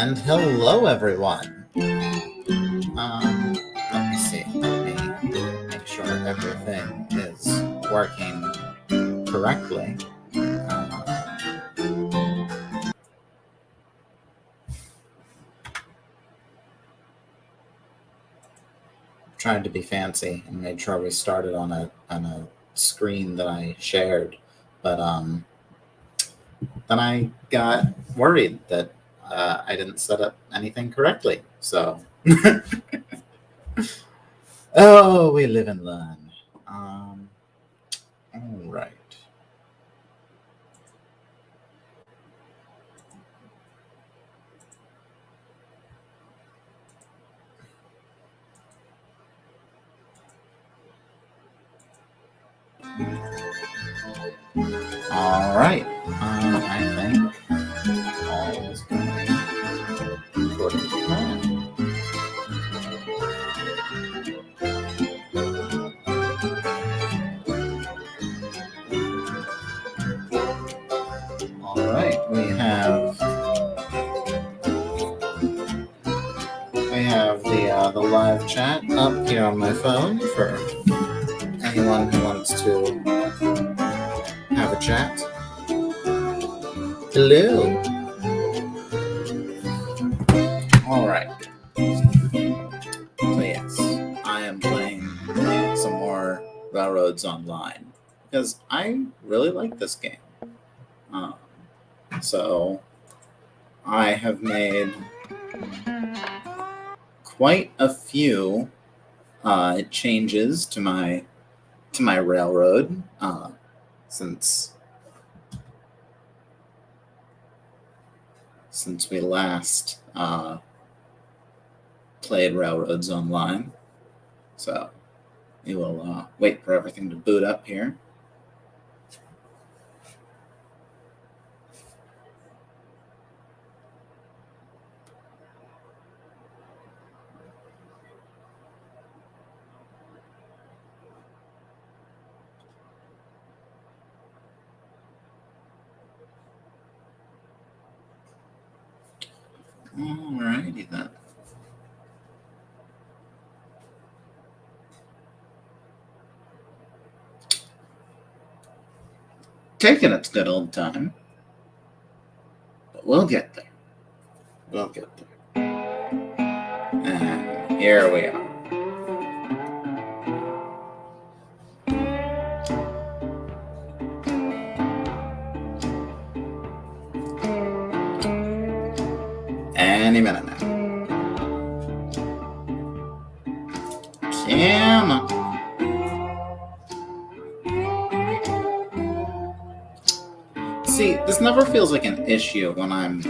And hello, everyone. Let me see. Let me make sure everything is working correctly. Trying to be fancy and made sure we started on a screen that I shared, but then I got worried that I didn't set up anything correctly. So, oh, we live and learn. All right. All right. I think all is going according to plan. All right. We have the live chat up here on my phone for anyone who wants to have a chat. Hello. All right. So yes, I am playing some more Railroads Online because I really like this game. So I have made quite a few changes to my railroad since we last played Railroads Online. So we will wait for everything to boot up here. Alrighty then. Taking its good old time, but we'll get there. We'll get there. And here we are. Any minute now. Come on. See, this never feels like an issue when I'm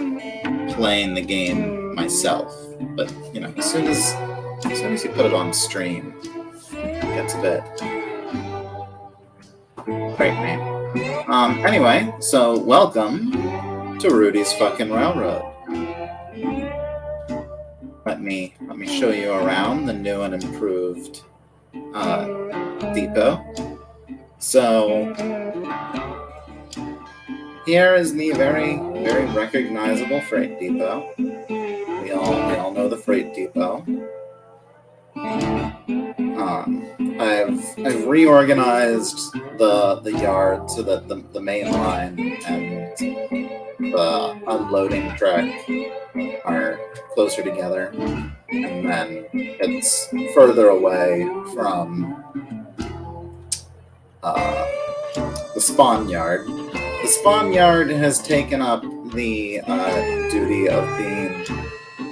playing the game myself, but you know, as soon as you put it on stream, it gets a bit great, man. Anyway, so welcome to Rudy's fucking Railroad. Let me show you around the new and improved depot. So here is the very, very recognizable freight depot. We all know the freight depot. I've reorganized the yard so that the main line and the unloading track are closer together, and then it's further away from the spawn yard. The spawn yard has taken up the duty of being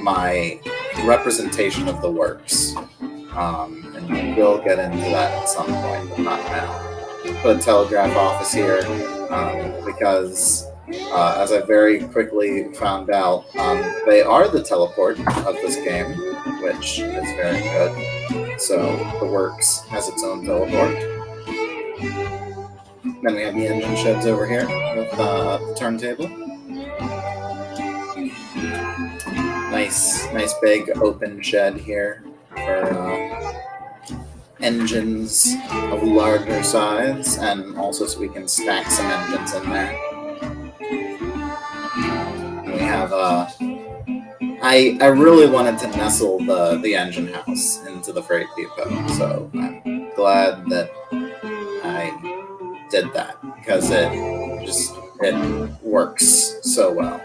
my representation of the works, and we'll get into that at some point, but not now. Put a telegraph office here because as I very quickly found out, they are the teleport of this game, which is very good. So the works has its own teleport. Then we have the engine sheds over here with the turntable. Nice big open shed here for engines of larger size, and also so we can stack some engines in there. And we have I really wanted to nestle the engine house into the freight depot, so I'm glad that I did that because it works so well.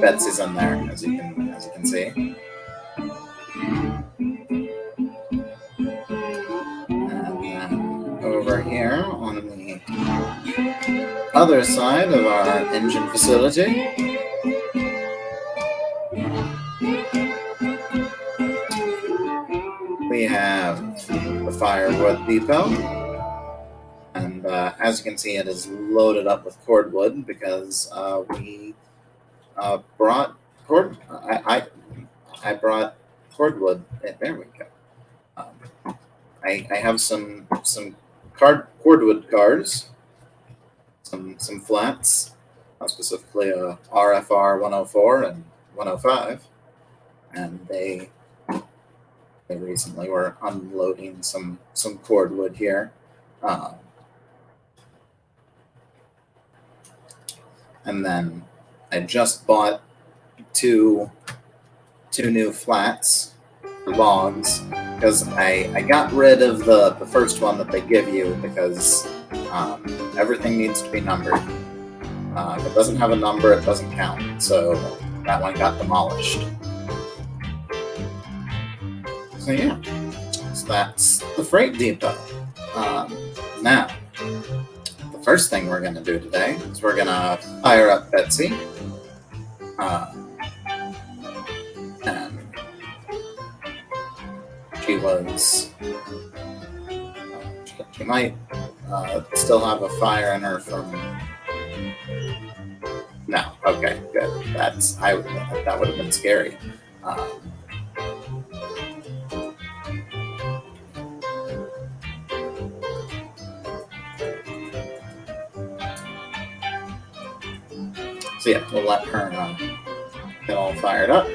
Betsy's in there, as you can see. And then over here on the other side of our engine facility, we have the firewood depot. And as you can see, it is loaded up with cordwood because we brought I brought cordwood. There we go. I have some cordwood cars, some flats, specifically a RFR 104 and 105, and they recently were unloading some cordwood here. And then I just bought two new flats, logs, because I got rid of the first one that they give you because everything needs to be numbered. If it doesn't have a number, it doesn't count. So that one got demolished. So yeah, so that's the freight depot. Now, the first thing we're going to do today is we're going to fire up Betsy. And she might still have a fire in her from... No, okay, good. That would have been scary. So yeah, we'll let her get all fired up.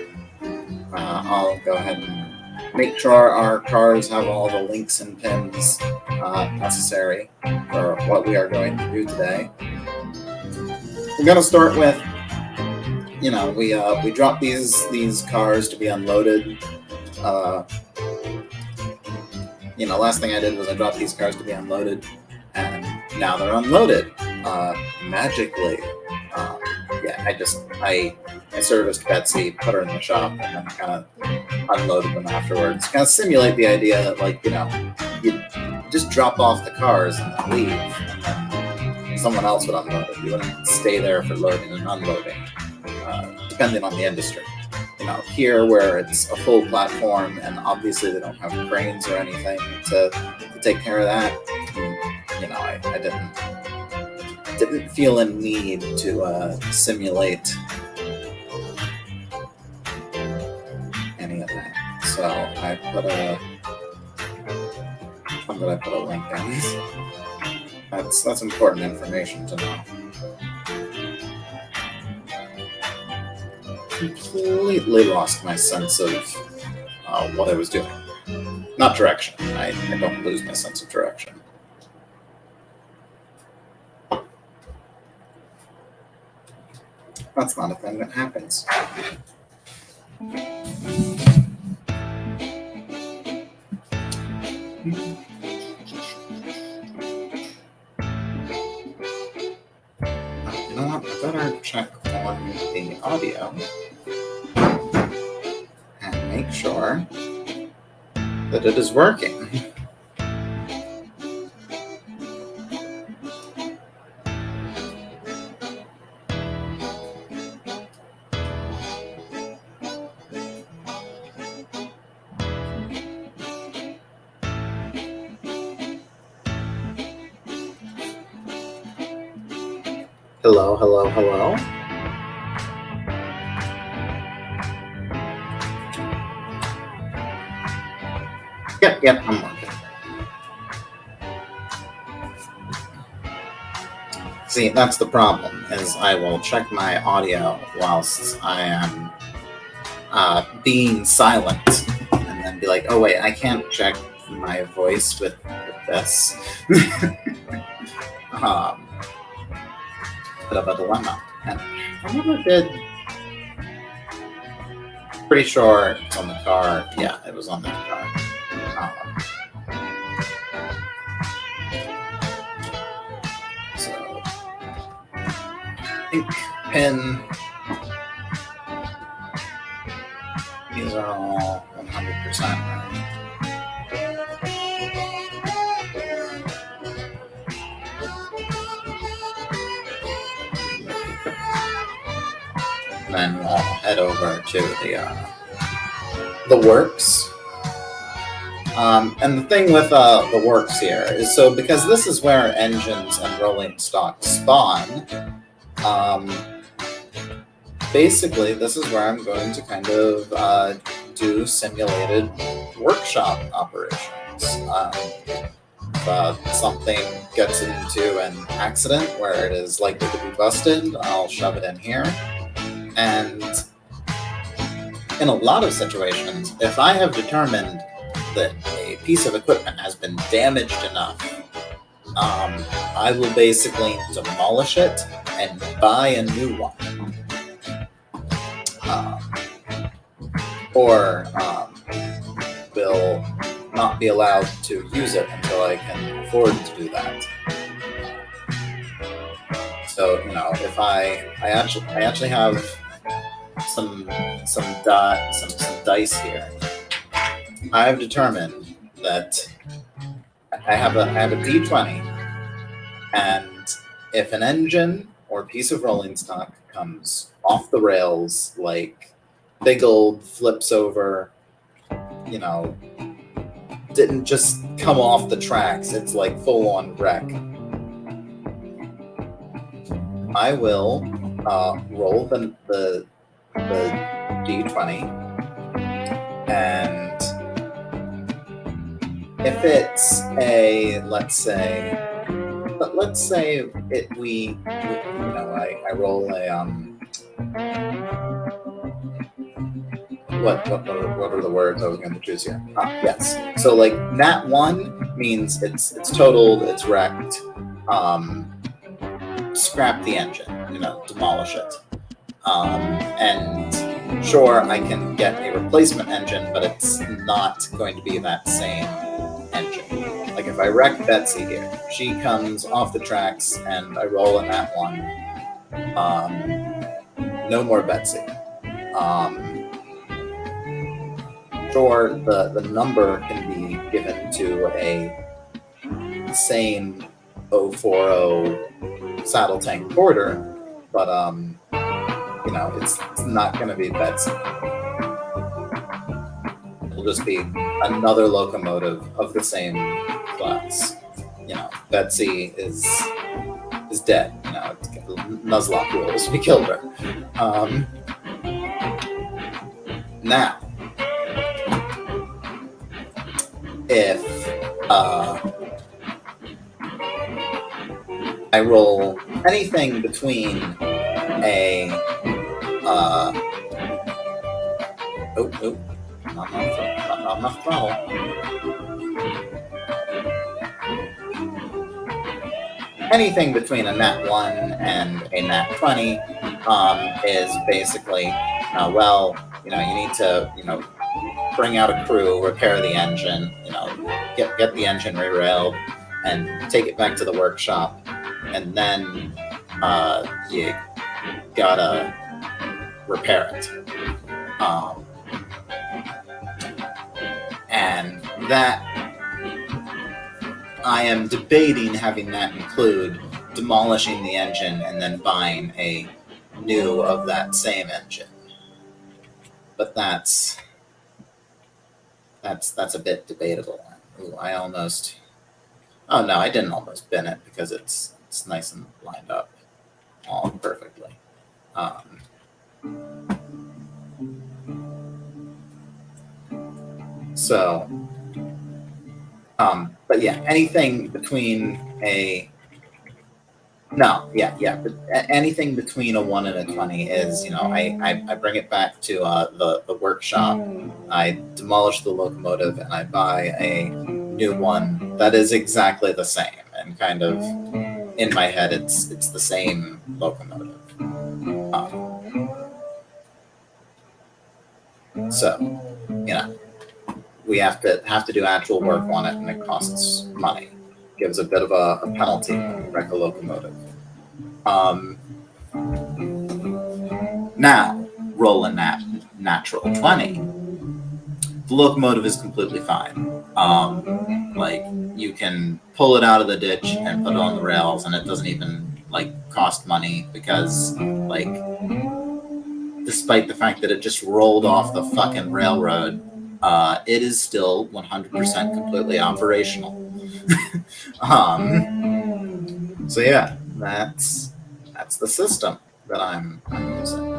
I'll go ahead and make sure our cars have all the links and pins necessary for what we are going to do today. We're going to start with, we dropped these cars to be unloaded. Last thing I did was I dropped these cars to be unloaded, and now they're unloaded magically. I serviced Betsy, put her in the shop, and then kind of unloaded them afterwards. Kind of simulate the idea that, you just drop off the cars and then leave, and then someone else would unload it. You wouldn't stay there for loading and unloading, depending on the industry. Here where it's a full platform, and obviously they don't have cranes or anything to take care of that, I didn't feel a need to simulate any of that. So I put a link in. That's important information to know. Completely lost my sense of what I was doing. Not direction. I don't lose my sense of direction. That's not a thing that happens. I better check on the audio and make sure that it is working. Hello, hello, hello. Yep, I'm working. See, that's the problem, is I will check my audio whilst I am being silent, and then be like, oh wait, I can't check my voice with this. Bit of a dilemma. And I never did Pretty sure it's on the car. Yeah, it was on that car. So, ink pen. These are all 100% right. And then we'll head over to the works. And the thing with the works here is, so because this is where engines and rolling stock spawn, basically this is where I'm going to kind of do simulated workshop operations. If something gets into an accident where it is likely to be busted, I'll shove it in here. And in a lot of situations, if I have determined that a piece of equipment has been damaged enough, I will basically demolish it and buy a new one. Or will not be allowed to use it until I can afford to do that. So, if I actually have some dice here. I've determined that I have a D20, and if an engine or piece of rolling stock comes off the rails, like big old flips over, didn't just come off the tracks, it's like full on wreck, I will roll the D20, and if it's a, let's say I roll a what are the words I was going to choose here? Yes. So like nat 1 means it's totaled, it's wrecked. Scrap the engine, demolish it. And sure, I can get a replacement engine, but it's not going to be that same engine. Like if I wreck Betsy here, she comes off the tracks and I roll a nat 1. No more Betsy. Sure, the number can be given to a same 040 saddle tank Porter, but it's not going to be Betsy. It'll just be another locomotive of the same class. Betsy is dead. Nuzlocke rules. We killed her. Now, if I roll anything between a not enough throttle. Anything between a nat 1 and a nat 20 is basically you need to bring out a crew, repair the engine, get the engine re-railed, and take it back to the workshop, and then you gotta repair it. And that I am debating having that include demolishing the engine and then buying a new of that same engine. But that's a bit debatable. Ooh, I didn't almost bin it because it's nice and lined up all perfectly. But yeah, anything between anything between a 1 and a 20 is, I bring it back to the workshop, I demolish the locomotive, and I buy a new one that is exactly the same, and kind of in my head it's the same locomotive. So, we have to do actual work on it, and it costs money. Gives a bit of a penalty when you wreck a locomotive. Now, roll a natural 20. The locomotive is completely fine. You can pull it out of the ditch and put it on the rails, and it doesn't even cost money because despite the fact that it just rolled off the fucking railroad, it is still 100% completely operational. So yeah, that's the system that I'm using.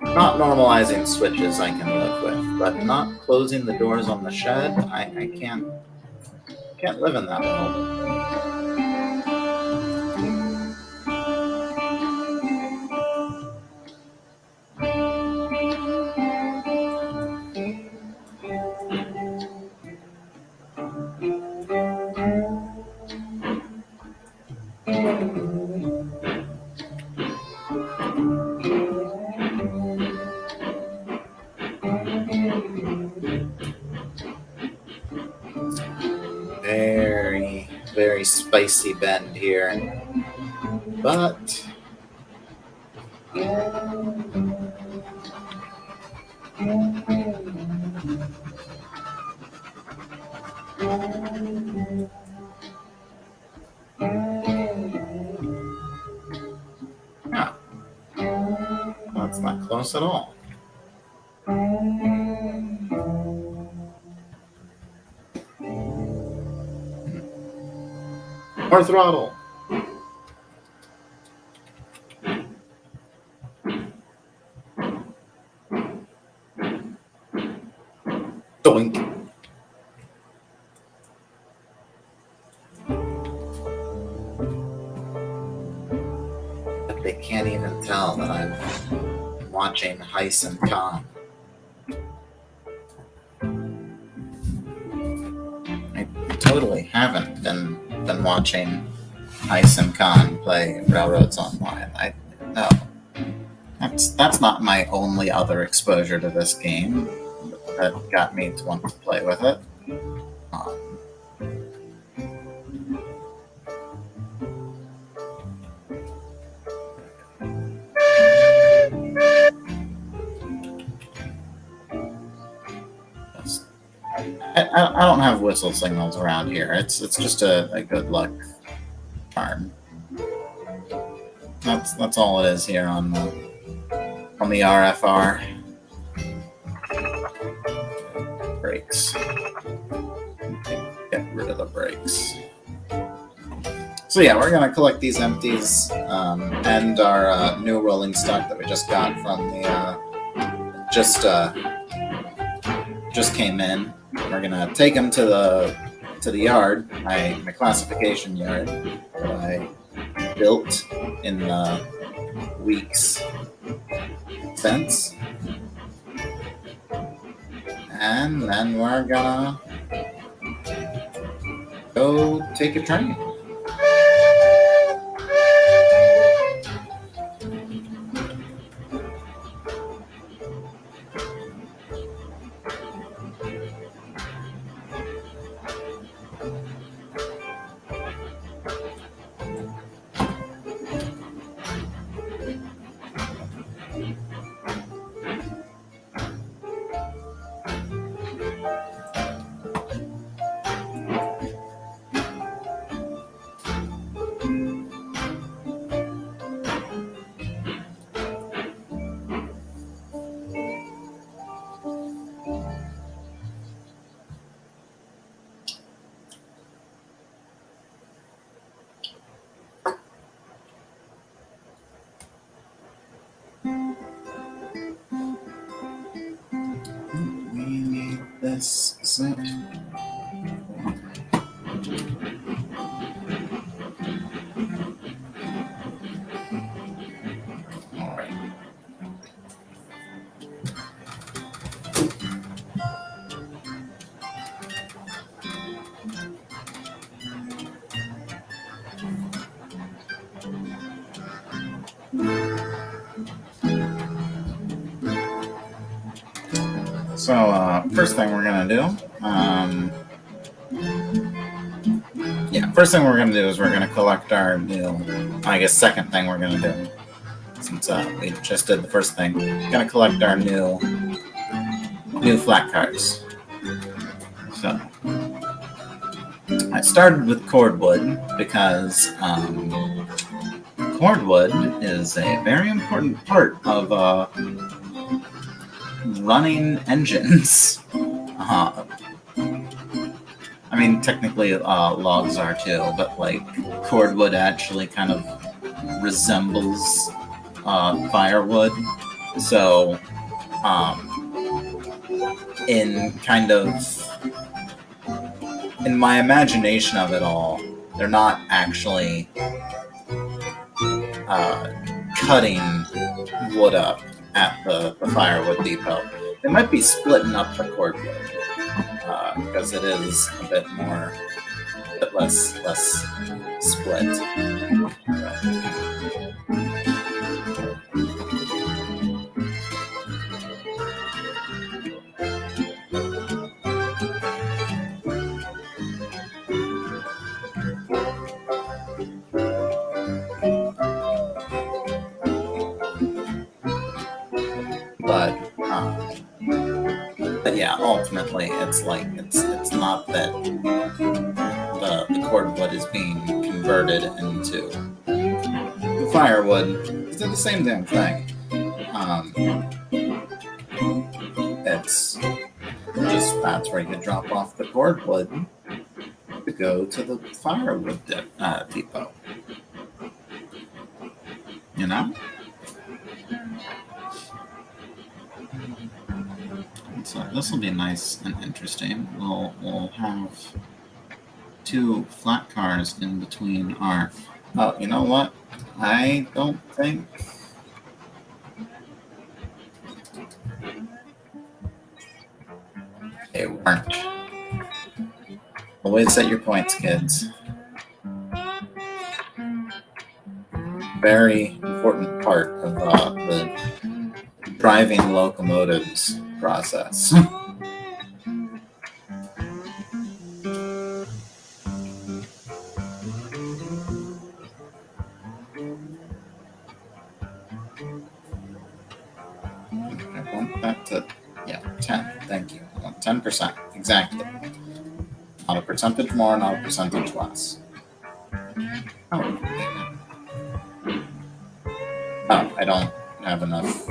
Not normalizing switches I can live with, but not closing the doors on the shed, I can't live in that world. Very, very spicy bend here, but yeah, that's not close at all. More throttle. Doink. But they can't even tell that I'm watching Hyson Khan. I totally haven't been watching Hyson Khan play Railroads Online. No. That's not my only other exposure to this game that got me to want to play with it. I don't have whistle signals around here. It's just a good luck charm. That's all it is here on the RFR. Brakes. Get rid of the brakes. So yeah, we're gonna collect these empties and our new rolling stock that we just got from the just came in. We're gonna take them to the yard, my classification yard that I built in the weeks since, and then we're gonna go take a train. This is it. All right. So, first thing we're gonna do, first thing we're gonna do is we're gonna collect our new. I guess second thing we're gonna do, since we just did the first thing, gonna collect our new flat cards. So, I started with cordwood because cordwood is a very important part of running engines. I mean, technically logs are too, but like cordwood actually kind of resembles firewood. So, in my imagination of it all, they're not actually cutting wood up at the firewood depot. They might be splitting up the cordwood because it is a bit less split. But yeah, ultimately, it's not that the cordwood is being converted into firewood. It's the same damn thing. It's just that's where you drop off the cordwood to go to the firewood depot. You know? So this will be nice and interesting. We'll have two flat cars in between our. Oh, you know what? I don't think. They weren't. Always set your points, kids. Very important part of the driving locomotives process. I want that to, 10. Thank you. I want 10%. Exactly. Not a percentage more, not a percentage less. Oh, I don't have enough.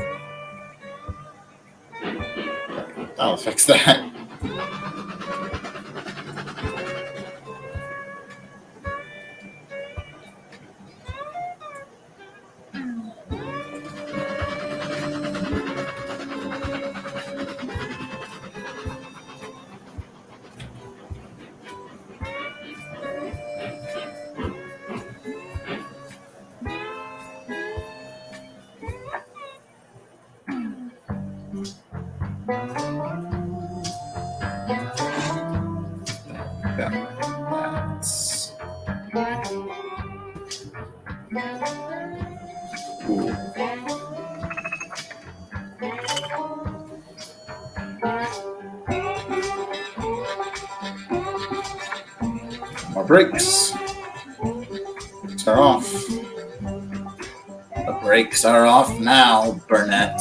I'll fix that. More brakes. Brakes are off. The brakes are off now, Burnett.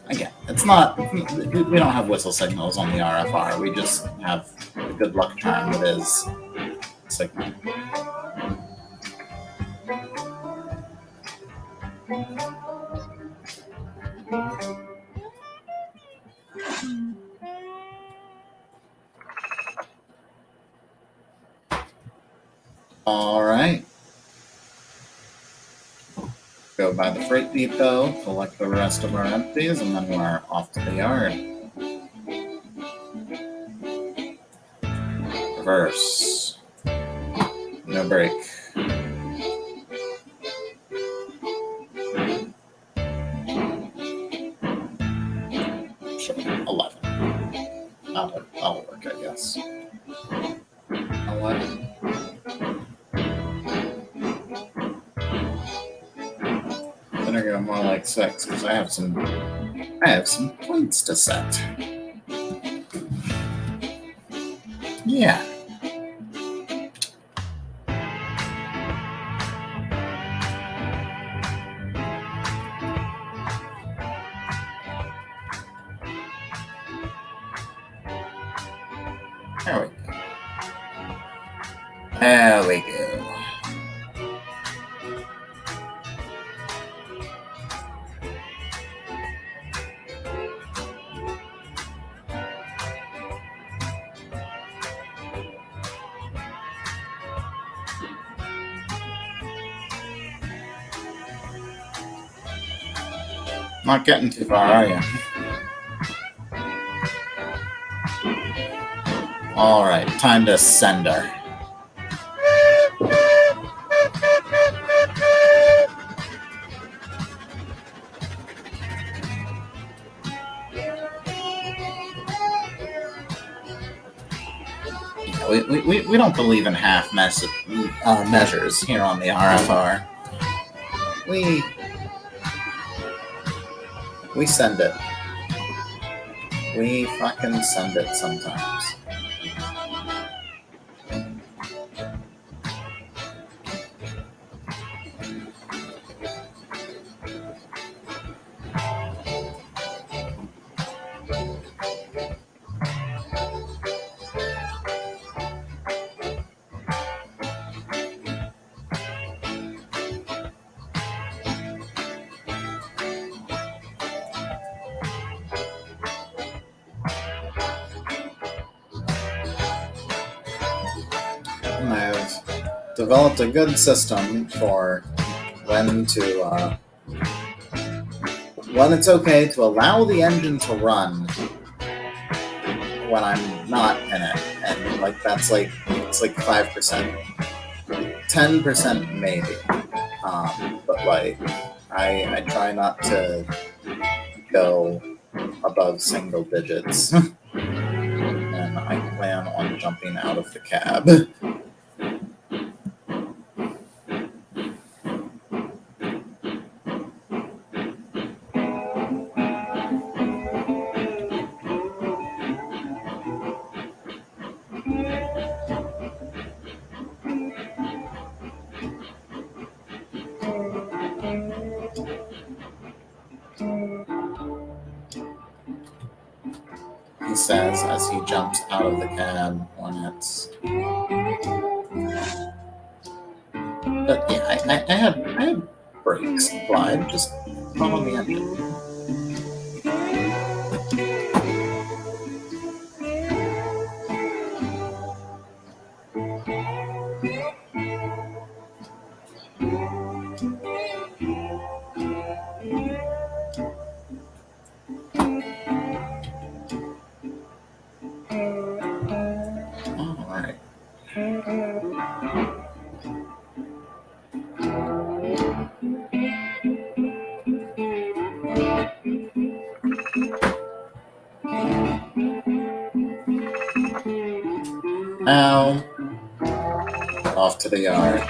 Again, it's not. We don't have whistle signals on the RFR. We just have a good luck charm that is signal. All right. Go by the freight depot, collect the rest of our empties, and then we're off to the yard. Reverse. No brake. Sure, 11. That'll work, I guess. 11. go more like 6 because I have some plates to set. Yeah. There we go. There we go. Not getting too far, are you? All right, time to send her. We don't believe in half measures here on the RFR. We send it. We fucking send it sometimes. I've developed a good system for when it's okay to allow the engine to run when I'm not in it, and like that's like it's like 5%, 10% maybe, but like I try not to go above single digits, and I plan on jumping out of the cab. He says as he jumps out of the cab when it's. But yeah, I had brakes applied, just not on the engine. All right. Now, off to the yard.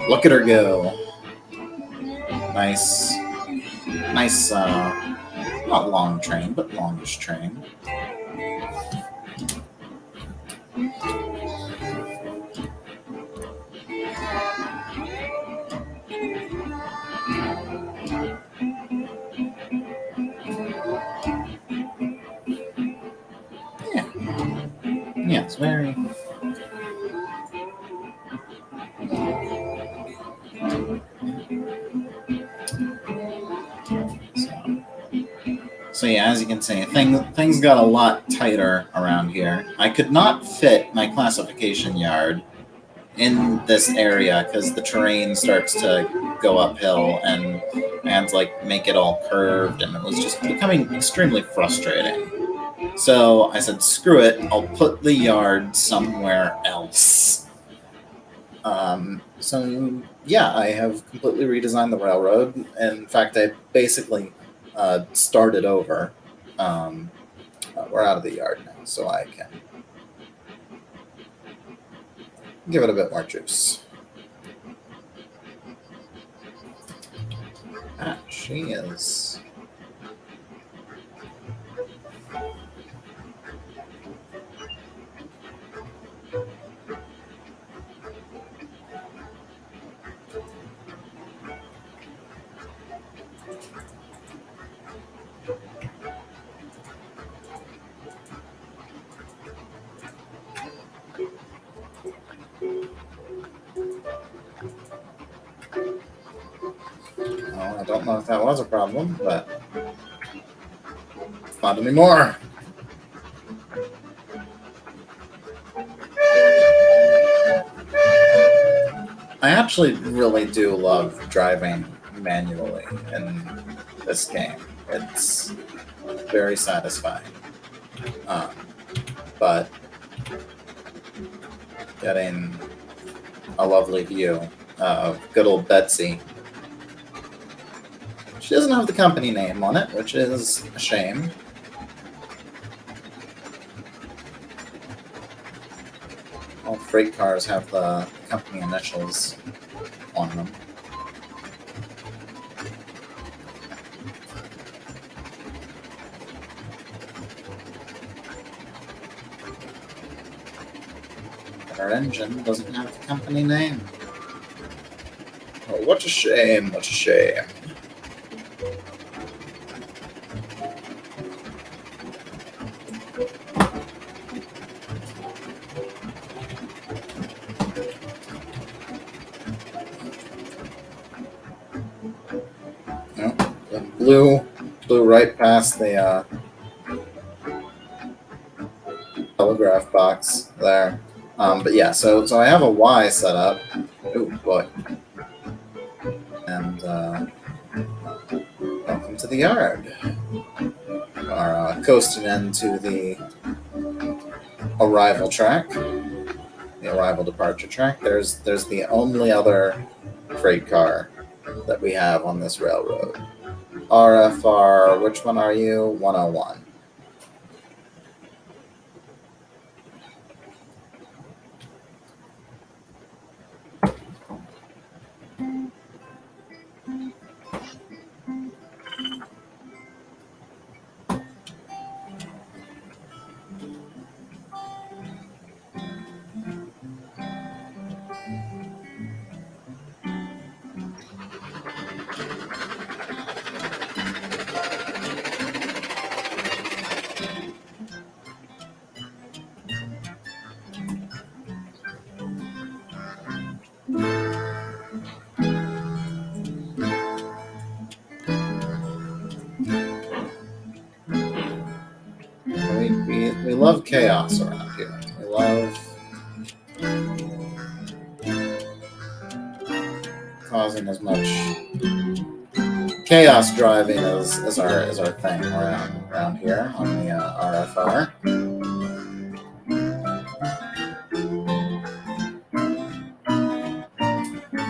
Look at her go. Nice, not long train, but longish train. Yeah, it's very. So So yeah, as you can see, things got a lot tighter around here. I could not fit my classification yard in this area because the terrain starts to go uphill and like make it all curved, and it was just becoming extremely frustrating. So I said, screw it, I'll put the yard somewhere else. So yeah, I have completely redesigned the railroad. In fact, I basically started over. We're out of the yard now, so I can give it a bit more juice. She is. Well, I don't know if that was a problem, but not anymore. I actually really do love driving manually in this game. It's very satisfying. But getting a lovely view of good old Betsy. She doesn't have the company name on it, which is a shame. All freight cars have the company initials on them. But our engine doesn't have the company name. Oh, what a shame, what a shame. Blew right past the telegraph box there. But yeah, so I have a Y set up. Oh boy. And welcome to the yard. We are coasting into the arrival track, the arrival departure track. There's the only other freight car that we have on this railroad. RFR, which one are you? 101. We love chaos around here. We love causing as much chaos driving as our thing around here on the RFR.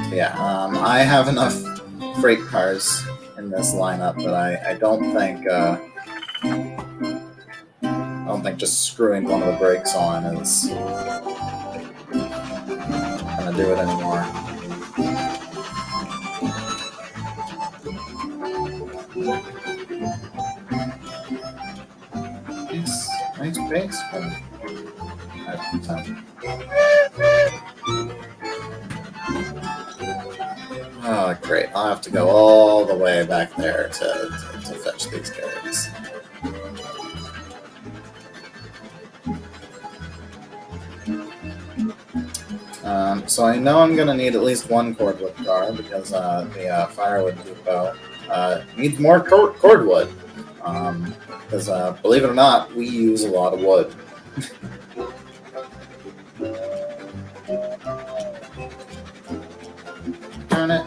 So yeah, I have enough freight cars in this lineup that I don't think just screwing one of the brakes on is gonna do it anymore. Nice brakes from 5%. Oh, great. I'll have to go all the way back there to fetch these carrots. So I know I'm going to need at least one cordwood car because the firewood depot needs more cordwood. Because believe it or not, we use a lot of wood. Darn it.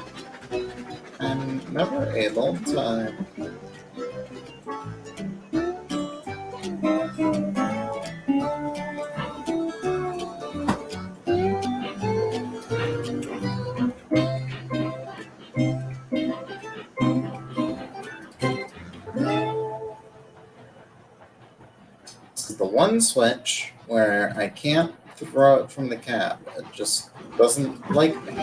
I'm never able to... the one switch where I can't throw it from the cab. It just doesn't like me.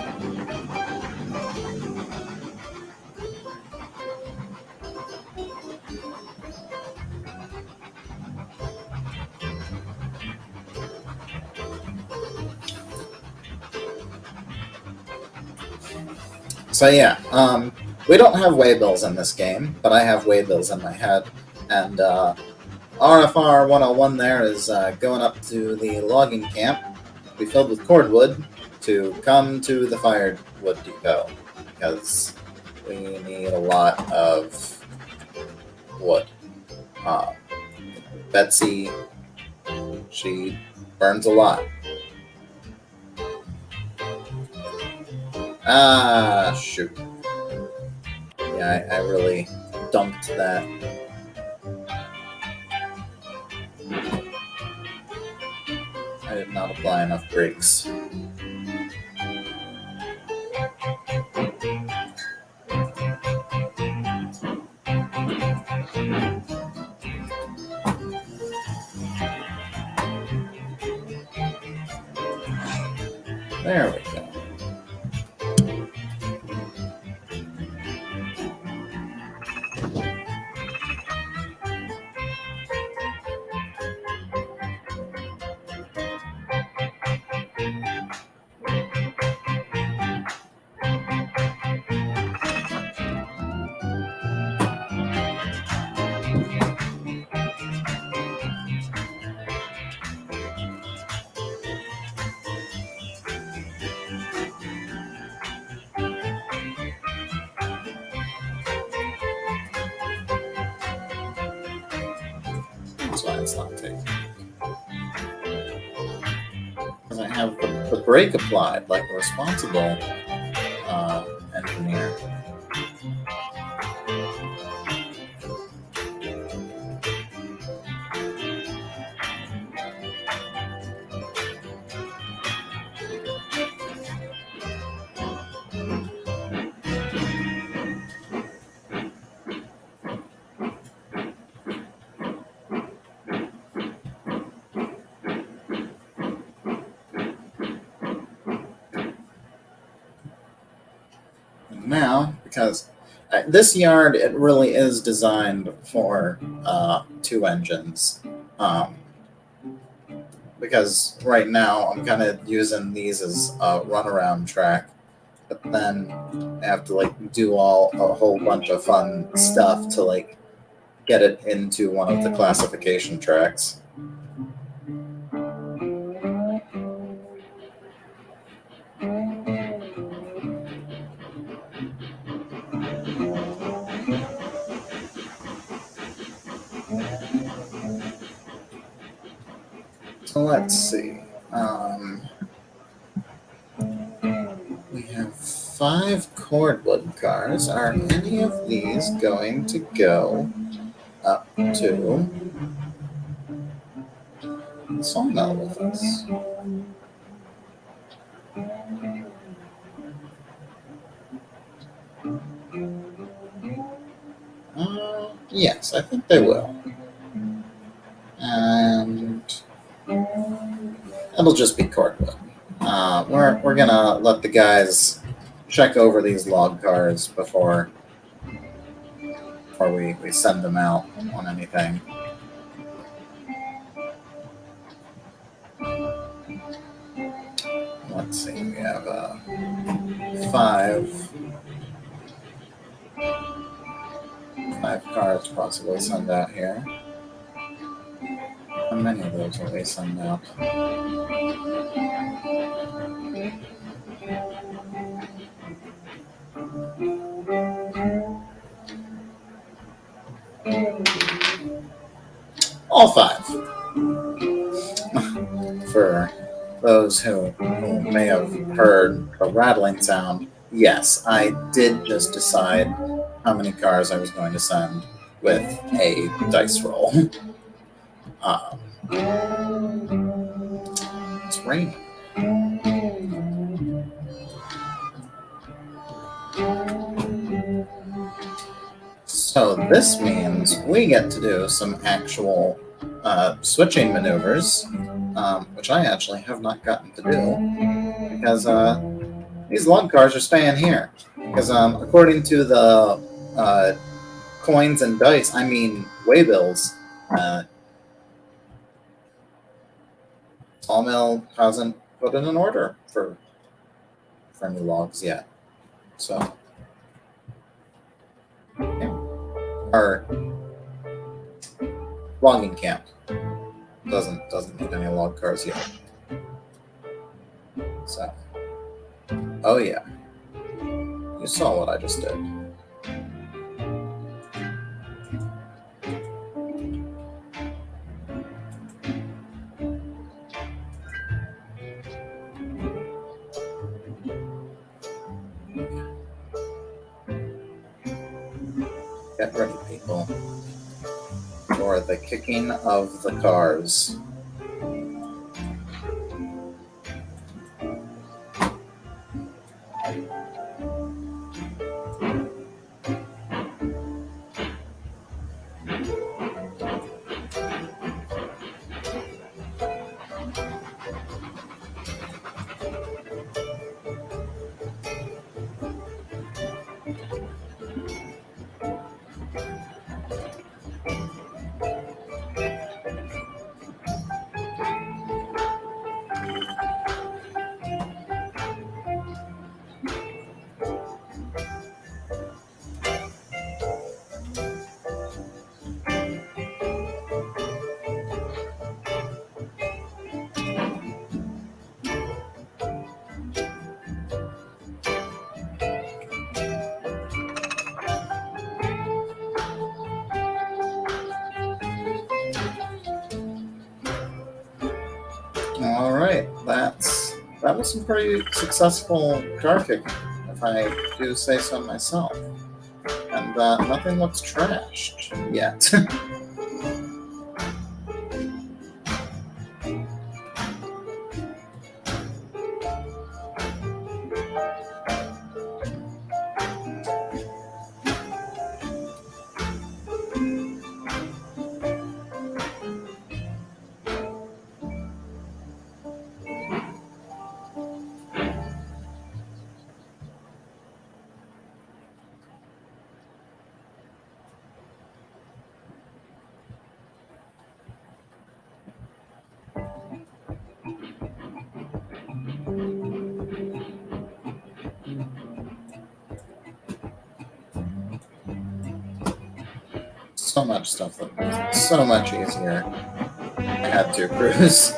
So yeah, we don't have waybills in this game, but I have waybills in my head, and RFR 101 there is going up to the logging camp, be filled with cordwood to come to the firewood depot, because we need a lot of wood. Betsy, she burns a lot. Ah, shoot. Yeah, I really dumped that. I did not apply enough brakes. There we go. That's why it's not taking. Because I have the brake applied like a responsible engineer. Now, because this yard, it really is designed for 2 engines. Because right now I'm kind of using these as a runaround track, but then I have to like do a whole bunch of fun stuff to like get it into one of the classification tracks. So let's see. We have 5 cordwood cars. Are any of these going to go up to the sawmill with us? Yes, I think they will. And it'll just be cordwood. We're gonna let the guys check over these log cars before we send them out on anything. Let's see, we have 5 cars possibly send out here. How many of those will we send out? All five. For those who may have heard a rattling sound, yes, I did just decide how many cars I was going to send with a dice roll. It's raining. So this means we get to do some actual switching maneuvers, which I actually have not gotten to do because these lug cars are staying here. Because according to the coins and dice, I mean waybills, Sawmill hasn't put in an order for new logs yet. So, yeah. Our logging camp doesn't need any log cars yet. So, oh yeah, you saw what I just did. Get ready, people, for the kicking of the cars. All right, that was some pretty successful car kicking, if I do say so myself. And nothing looks trashed yet. So much stuff that was so much easier. I had to cruise.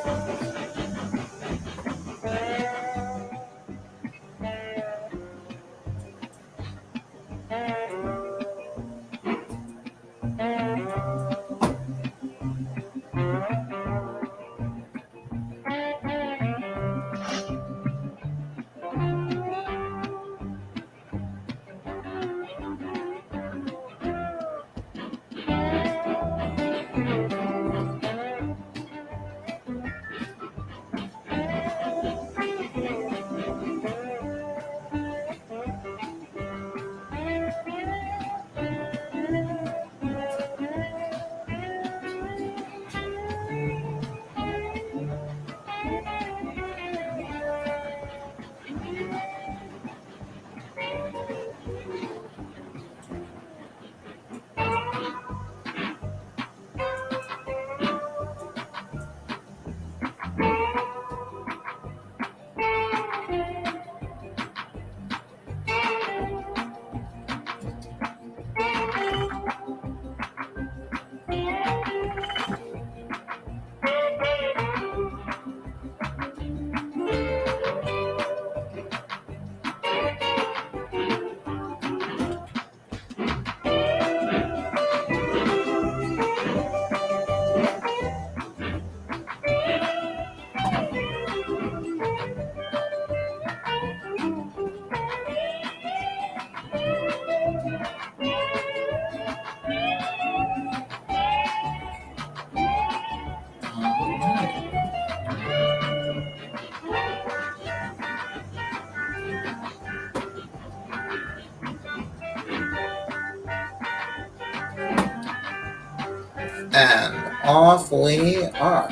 And off we are.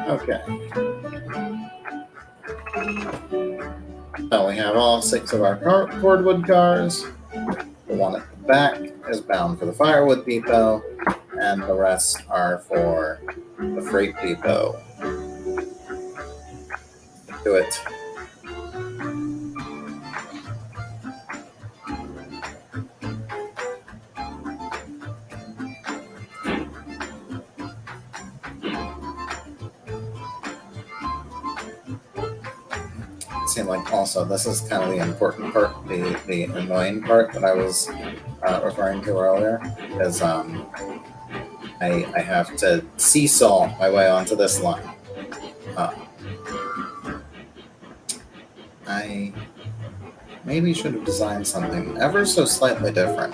Okay. So we have all 6 of our cordwood cars. The one at the back is bound for the firewood depot, and the rest are for the freight depot. Do it. Seemed like also this is kind of the important part, the annoying part that I was referring to earlier, is I have to seesaw my way onto this line. I maybe should have designed something ever so slightly different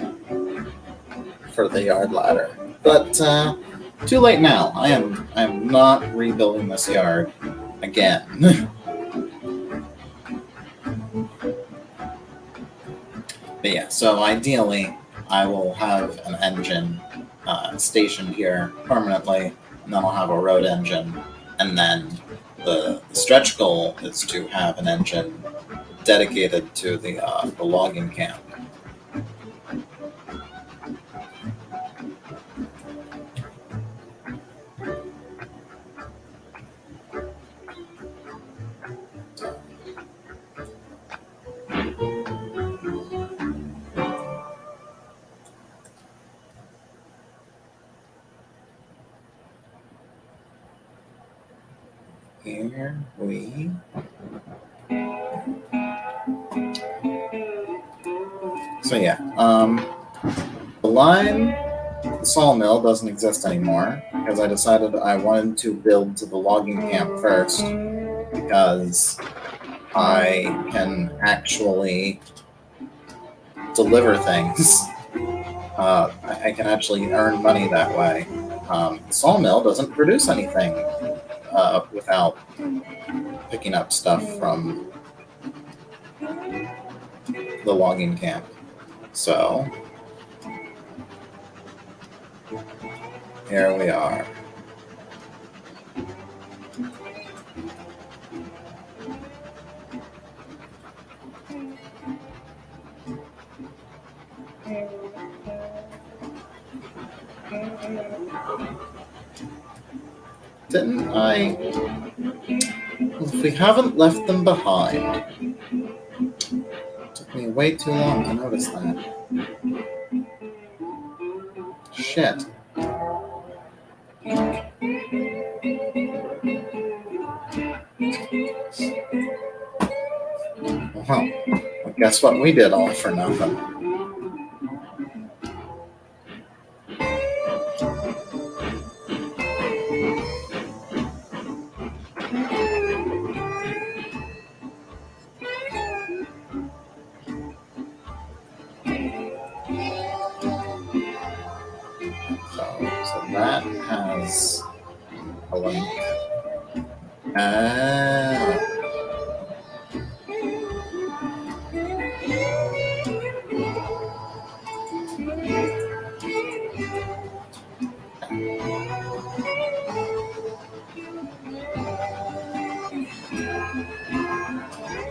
for the yard ladder, but too late now. I am not rebuilding this yard again. But yeah, so ideally, I will have an engine stationed here permanently, and then I'll have a road engine, and then the stretch goal is to have an engine dedicated to the logging camp. Here we So yeah, the line, the sawmill doesn't exist anymore because I decided I wanted to build to the logging camp first because I can actually deliver things. I can actually earn money that way. The sawmill doesn't produce anything without picking up stuff from the logging camp. So here we are. Didn't I? If we haven't left them behind. It took me way too long to notice that. Shit. Well, guess what we did all for nothing. So that has a link.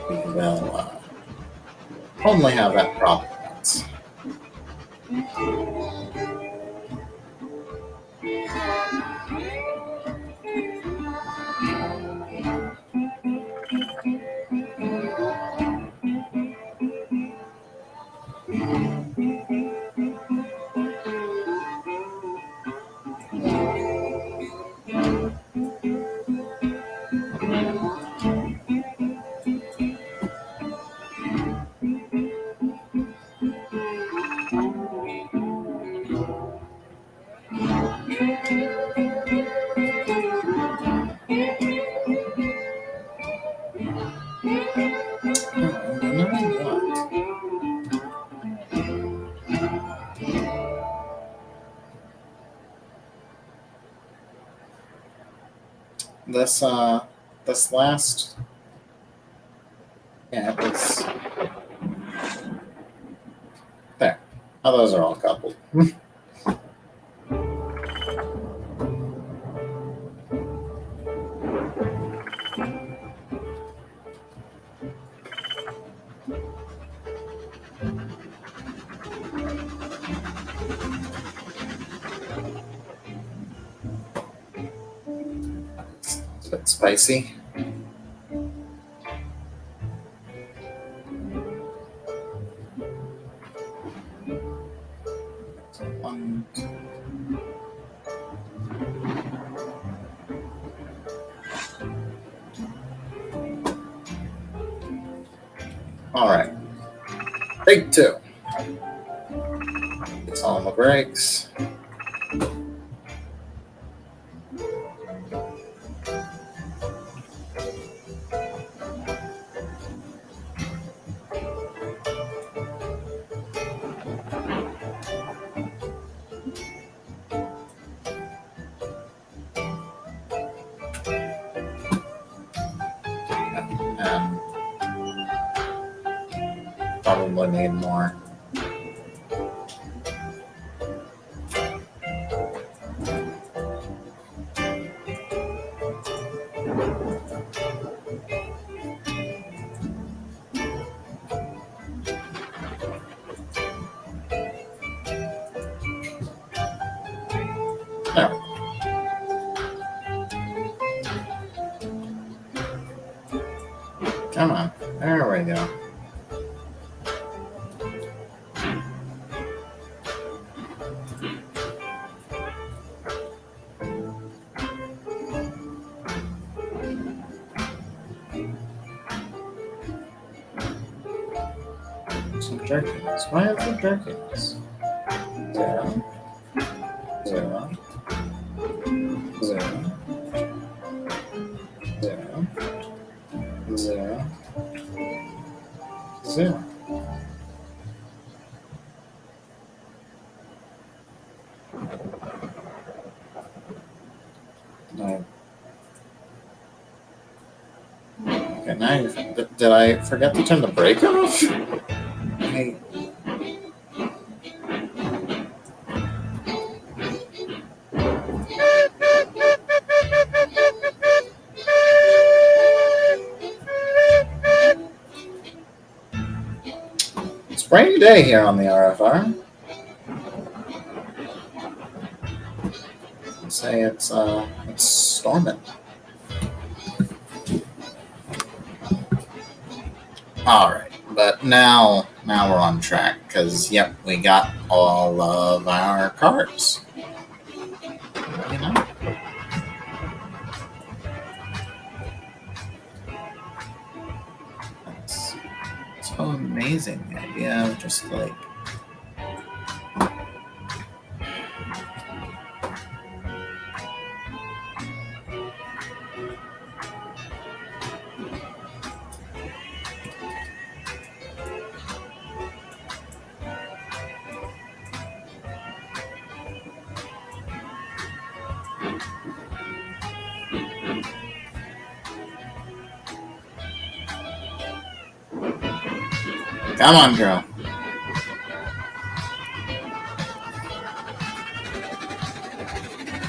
We will only have that problem once. This last it's there. Oh, those are all coupled. It's a bit spicy. One, two. All right. Take two. It's on the brakes. Probably need more. There. Come on. There we go. Some jerkiness. Why are there jerkiness? 0, 0, 0, 0, 0, 0. No. Okay, now did I forget to turn the brake off? Hey. It's a rainy day here on the RFR. I'd say it's storming. All right, but now we're on track because yep, we got all of our cars. You know, it's so amazing, the idea of just like come on, girl.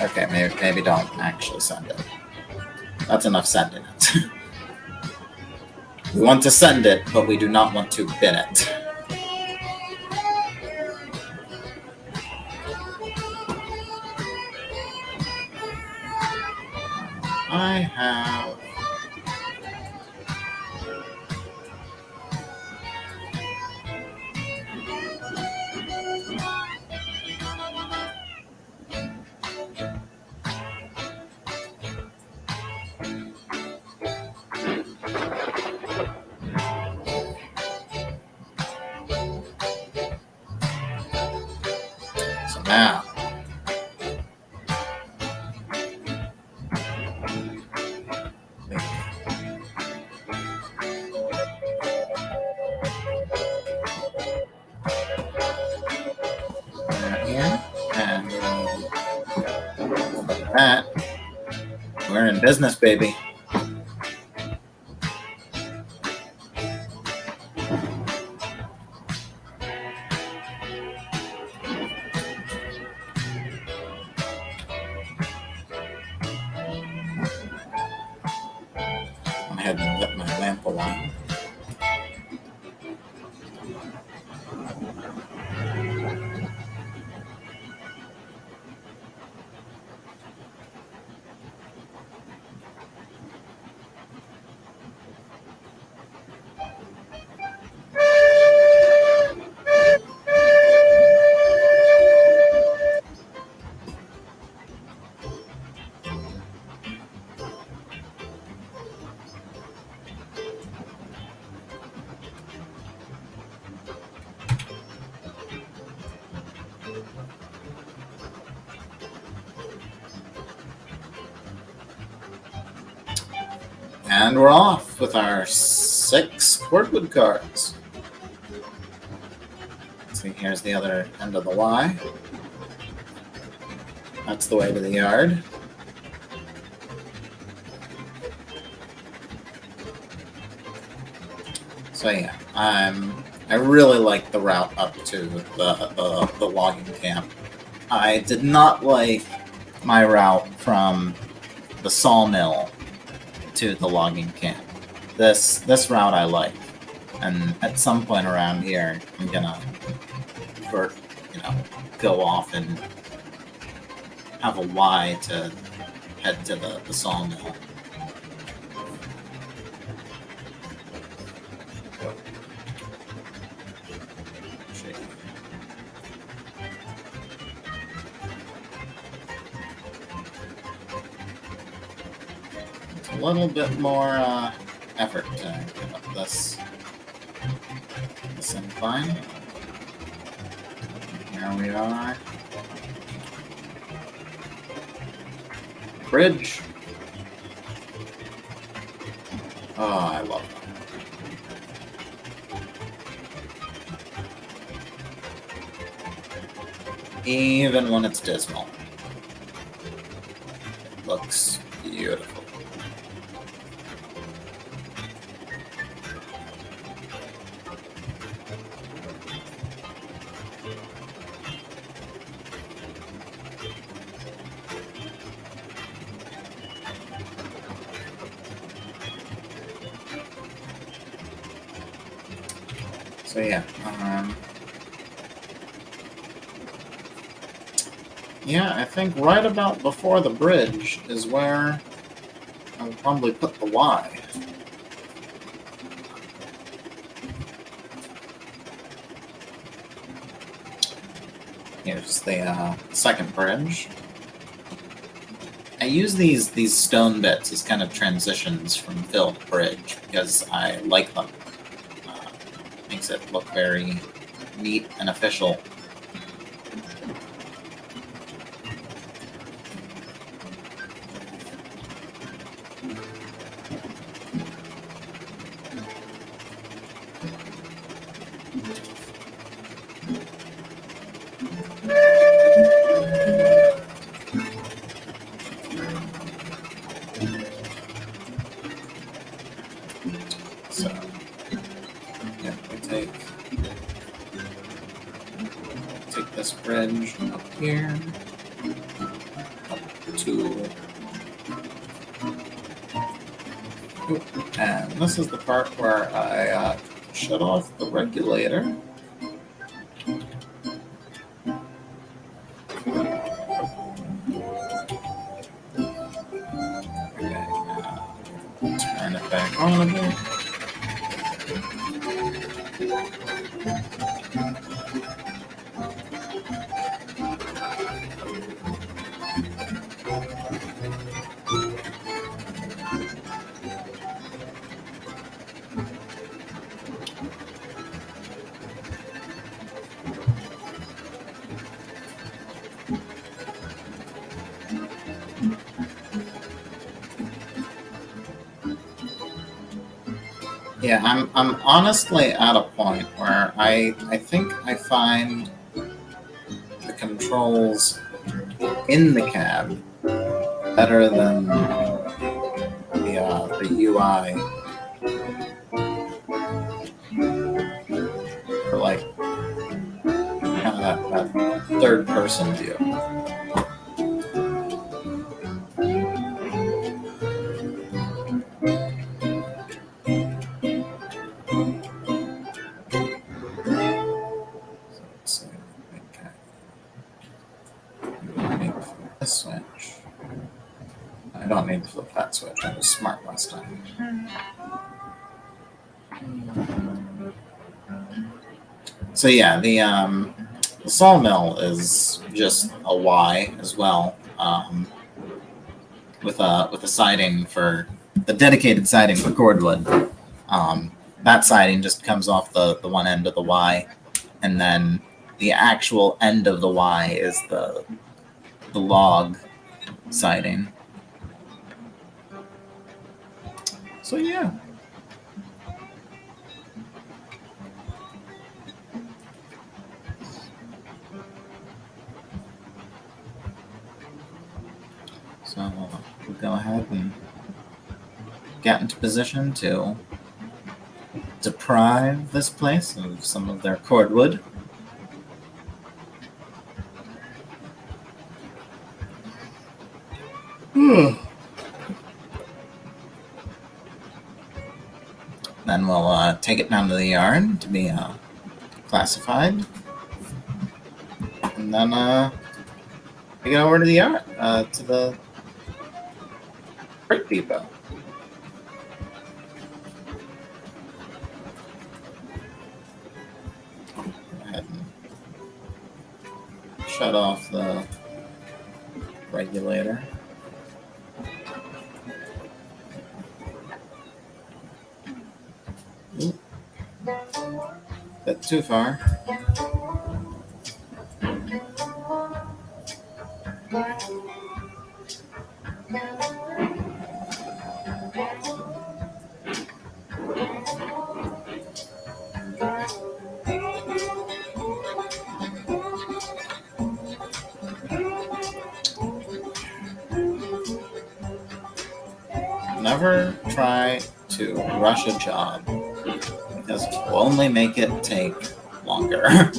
Okay, maybe don't actually send it. That's enough sending it. We want to send it, but we do not want to bin it. I have so now here, and like that. We're in business, baby. I'm ahead and get my lamp aligned. And we're off with our 6 cordwood cards. See, here's the other end of the Y. That's the way to the yard. So yeah, I really like the route up to the logging camp. I did not like my route from the sawmill to the logging camp. This route I like, and at some point around here, I'm gonna go off and have a Y to head to the sawmill. A little bit more effort to give up this incline. Here we are. Bridge. Oh, I love that. Even when it's dismal, it looks beautiful. So yeah, I think right about before the bridge is where I'll probably put the Y. Here's the second bridge. I use these stone bits as kind of transitions from fill to bridge because I like them. Makes it look very neat and official. So, yeah, we take this bridge up here, up to, and this is the part where I shut off the regulator. Okay. want to do? Yeah, I'm honestly at a point where I think I find the controls in the cab better than the UI for like kind of that third person view. Switch. I don't need to flip that switch. I was smart last time. So yeah, the sawmill is just a Y as well, with a siding for the dedicated siding for cordwood. That siding just comes off the one end of the Y, and then the actual end of the Y is the log siding. So yeah. So we'll go ahead and get into position to deprive this place of some of their cordwood. Then we'll take it down to the yard to be classified. And then we go over to the yard, to the freight depot. Go ahead and shut off the regulator. Oop. Bit too far. Never try to rush a job, because it will only make it take longer.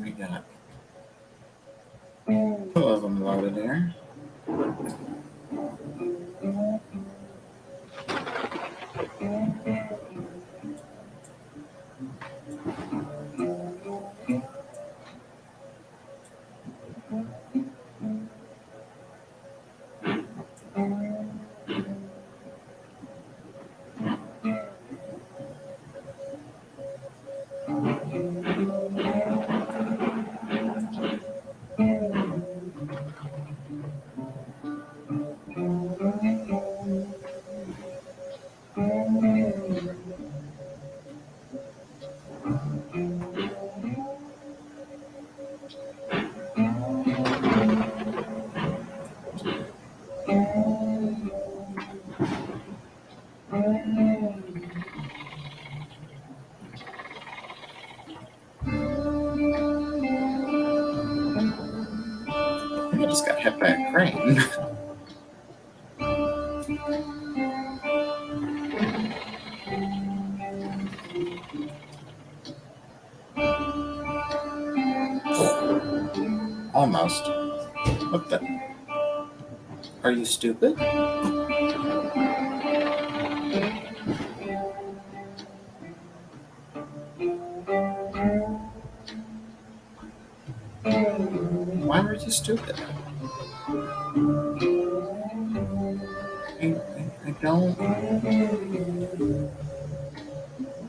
We got 2 of them loaded here. I just got hit by a crane. Almost. What the? Are you stupid? Why were you stupid? I don't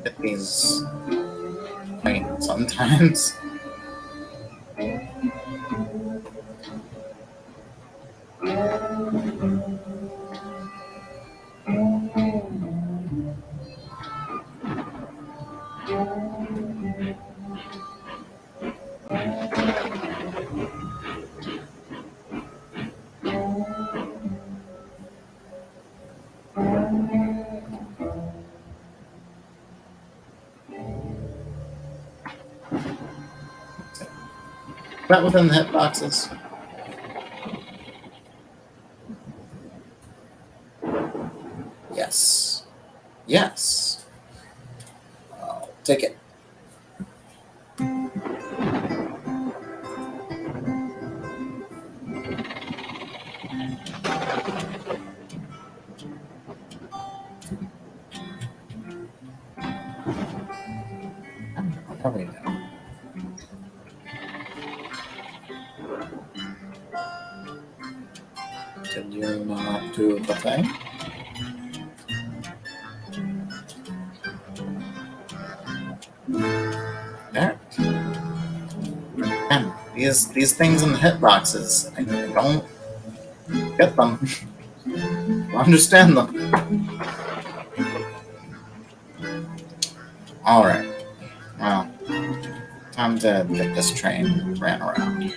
get these quaint sometimes. Is that within the hitboxes? Yes. Yes. I'll take it. Probably no. Did you not do the thing? There. Man, these things in the hitboxes, I don't get them. I don't understand them. Alright. Well, time to get this train ran around.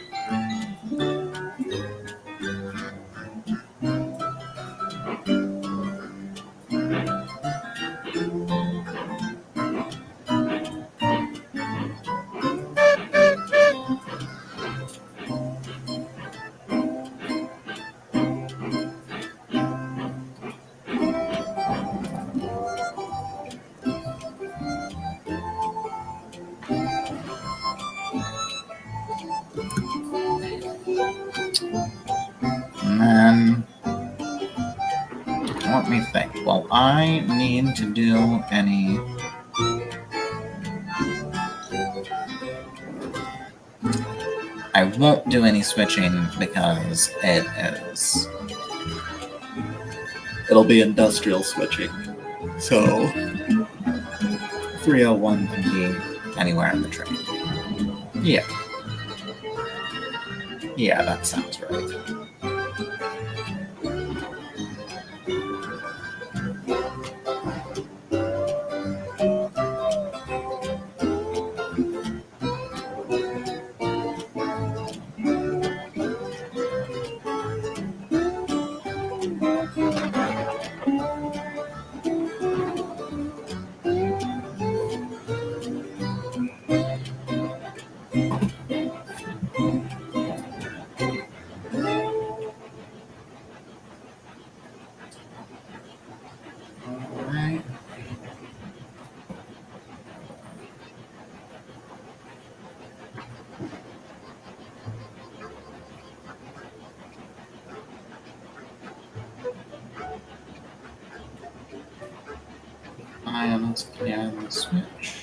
And then, let me think. Well, I need to do any... I won't do any switching because it'll be industrial switching. So 301 can be anywhere in the train. Yeah. Yeah, that sounds right. Alright. Ions can switch.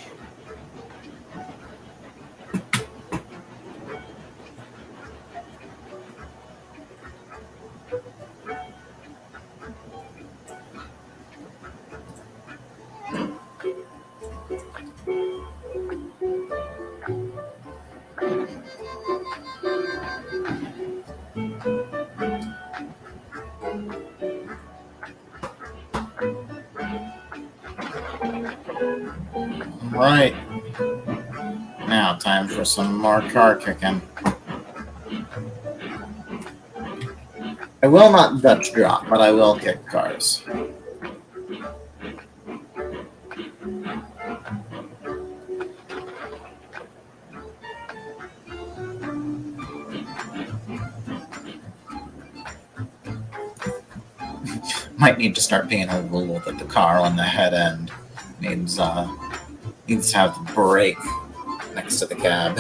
Right. Now, time for some more car kicking. I will not Dutch drop, but I will kick cars. Might need to start being a rule that the car on the head end needs to have the brake next to the cab.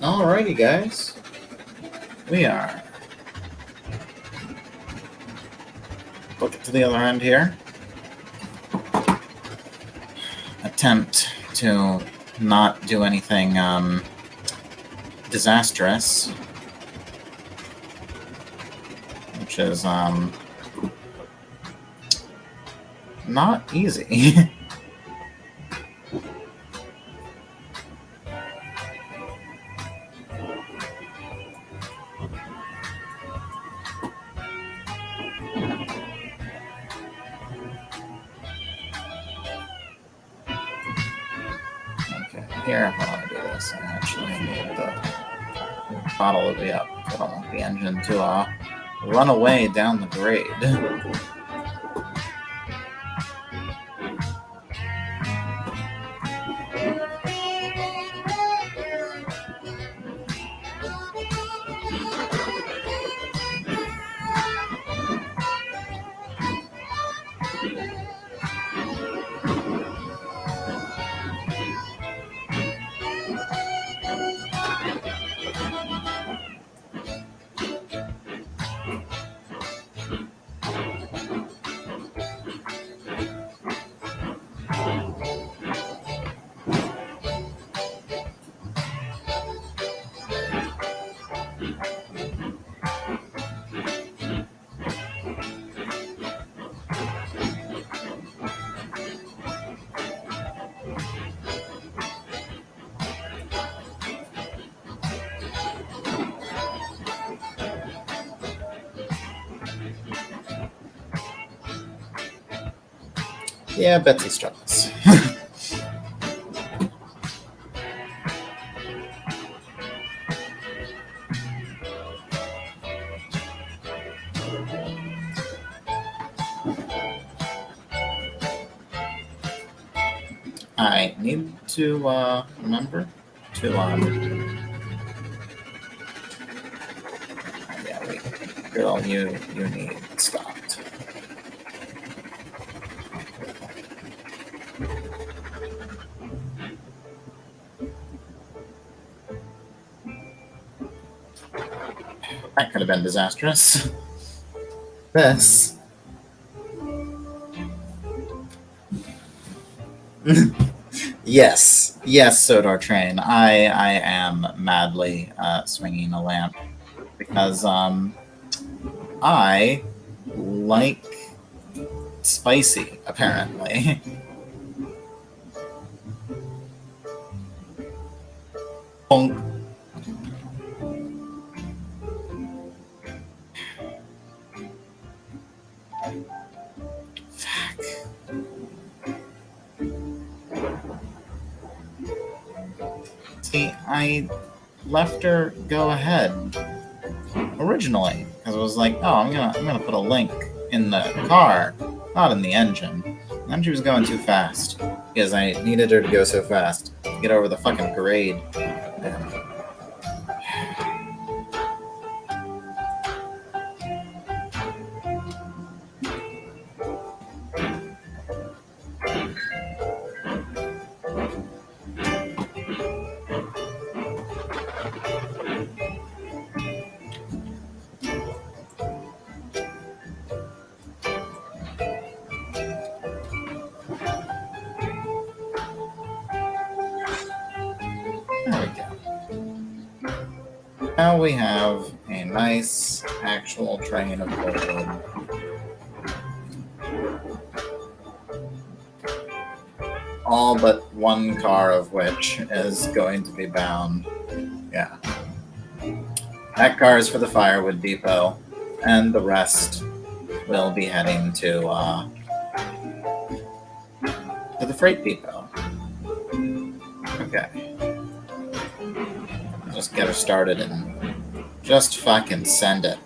Alrighty, guys. We are. Look to the other end here. Attempt to not do anything disastrous, which is not easy. Here, while I do this, I actually need the bottle to be up for the engine to run away down the grade. Yeah, Betsy struggles. I need to remember to yeah, wait, girl, you need stopped. That could have been disastrous. This. Yes. Yes, Sodor Train. I am madly swinging a lamp because I like spicy, apparently. Bonk. See, I left her go ahead originally because I was like, oh, I'm gonna put a link in the car, not in the engine. And then she was going too fast because I needed her to go so fast to get over the fucking grade. And there we go. Now we have a nice actual train of wood. All but one car of which is going to be bound. Yeah. That car is for the firewood depot, and the rest will be heading to the freight depot. Okay. Just get her started and just fucking send it.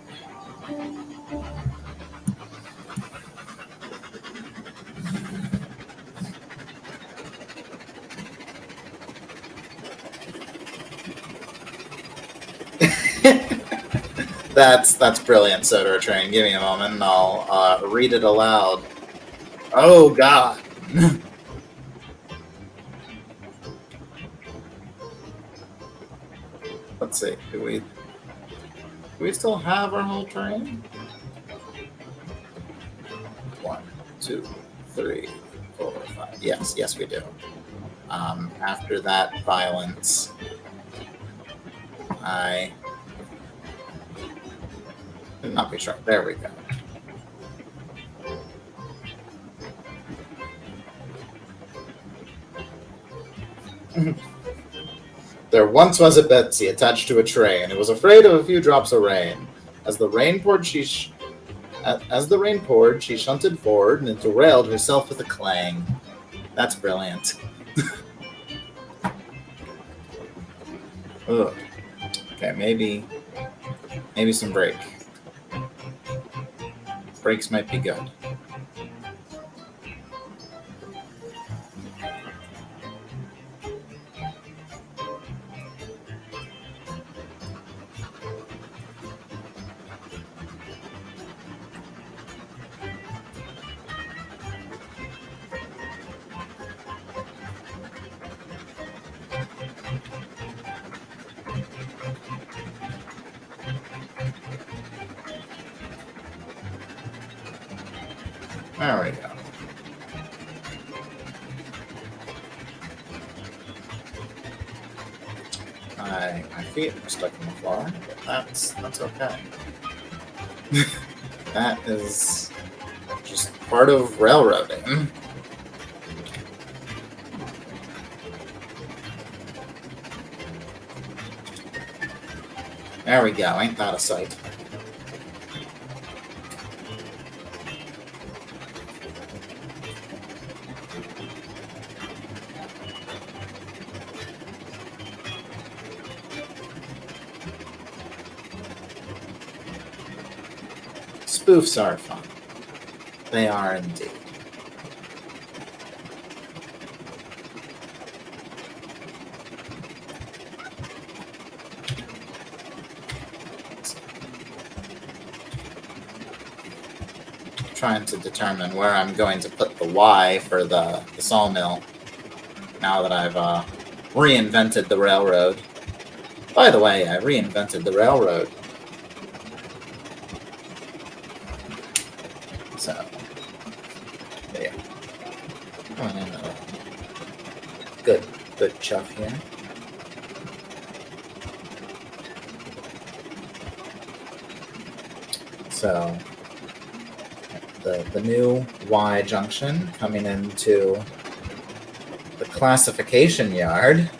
That's brilliant, Sodor Train. Give me a moment and I'll read it aloud. Oh god. Let's see. Do we still have our whole train? 1, 2, 3, 4, 5. Yes, we do. After that violence, I could not be sure. There we go. There once was a Betsy attached to a train. It was afraid of a few drops of rain. As the rain poured, she shunted forward and derailed herself with a clang. That's brilliant. Ugh. Okay, maybe some brake. Brakes might be good. There we go. My feet are stuck in the floor, but that's okay. That is just part of railroading. There we go. Ain't that a sight? Spoofs are fun. They are indeed. Trying to determine where I'm going to put the Y for the sawmill now that I've reinvented the railroad. By the way, I reinvented the railroad. So, yeah. Good chuff here. So the new Y junction coming into the classification yard.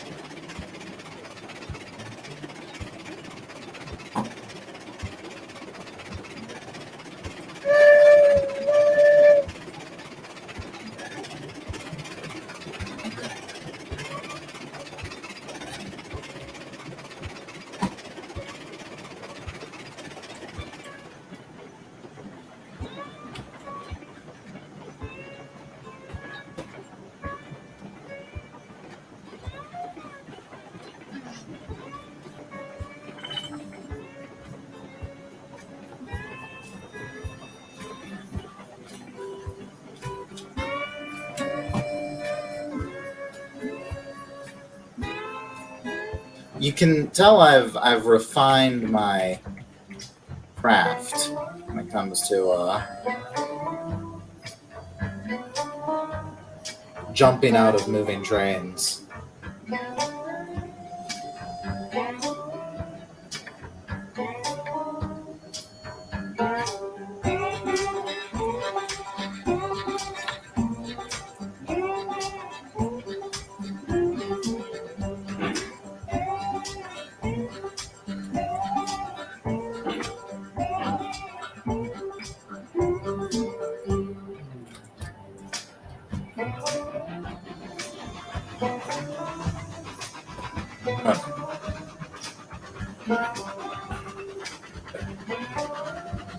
You can tell I've refined my craft when it comes to jumping out of moving trains.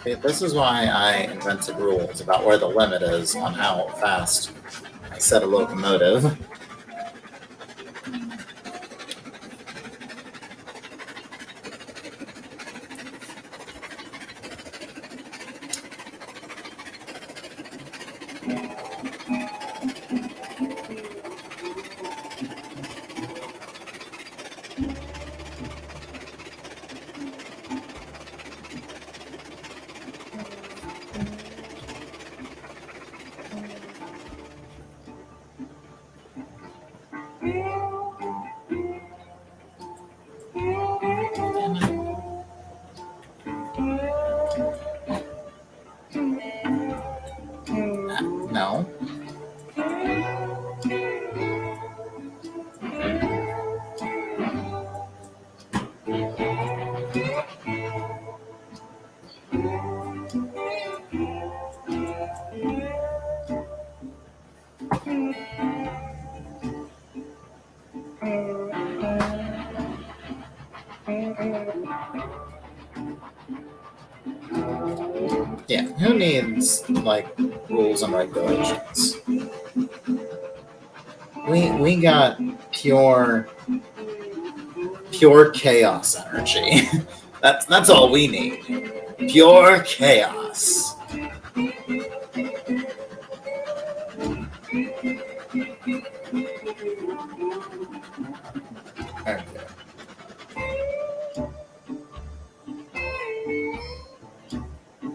Okay, this is why I invented rules about where the limit is on how fast I set a locomotive. No. Yeah, who needs like rules and regulations? We got pure chaos energy. That's all we need. Pure chaos. Okay.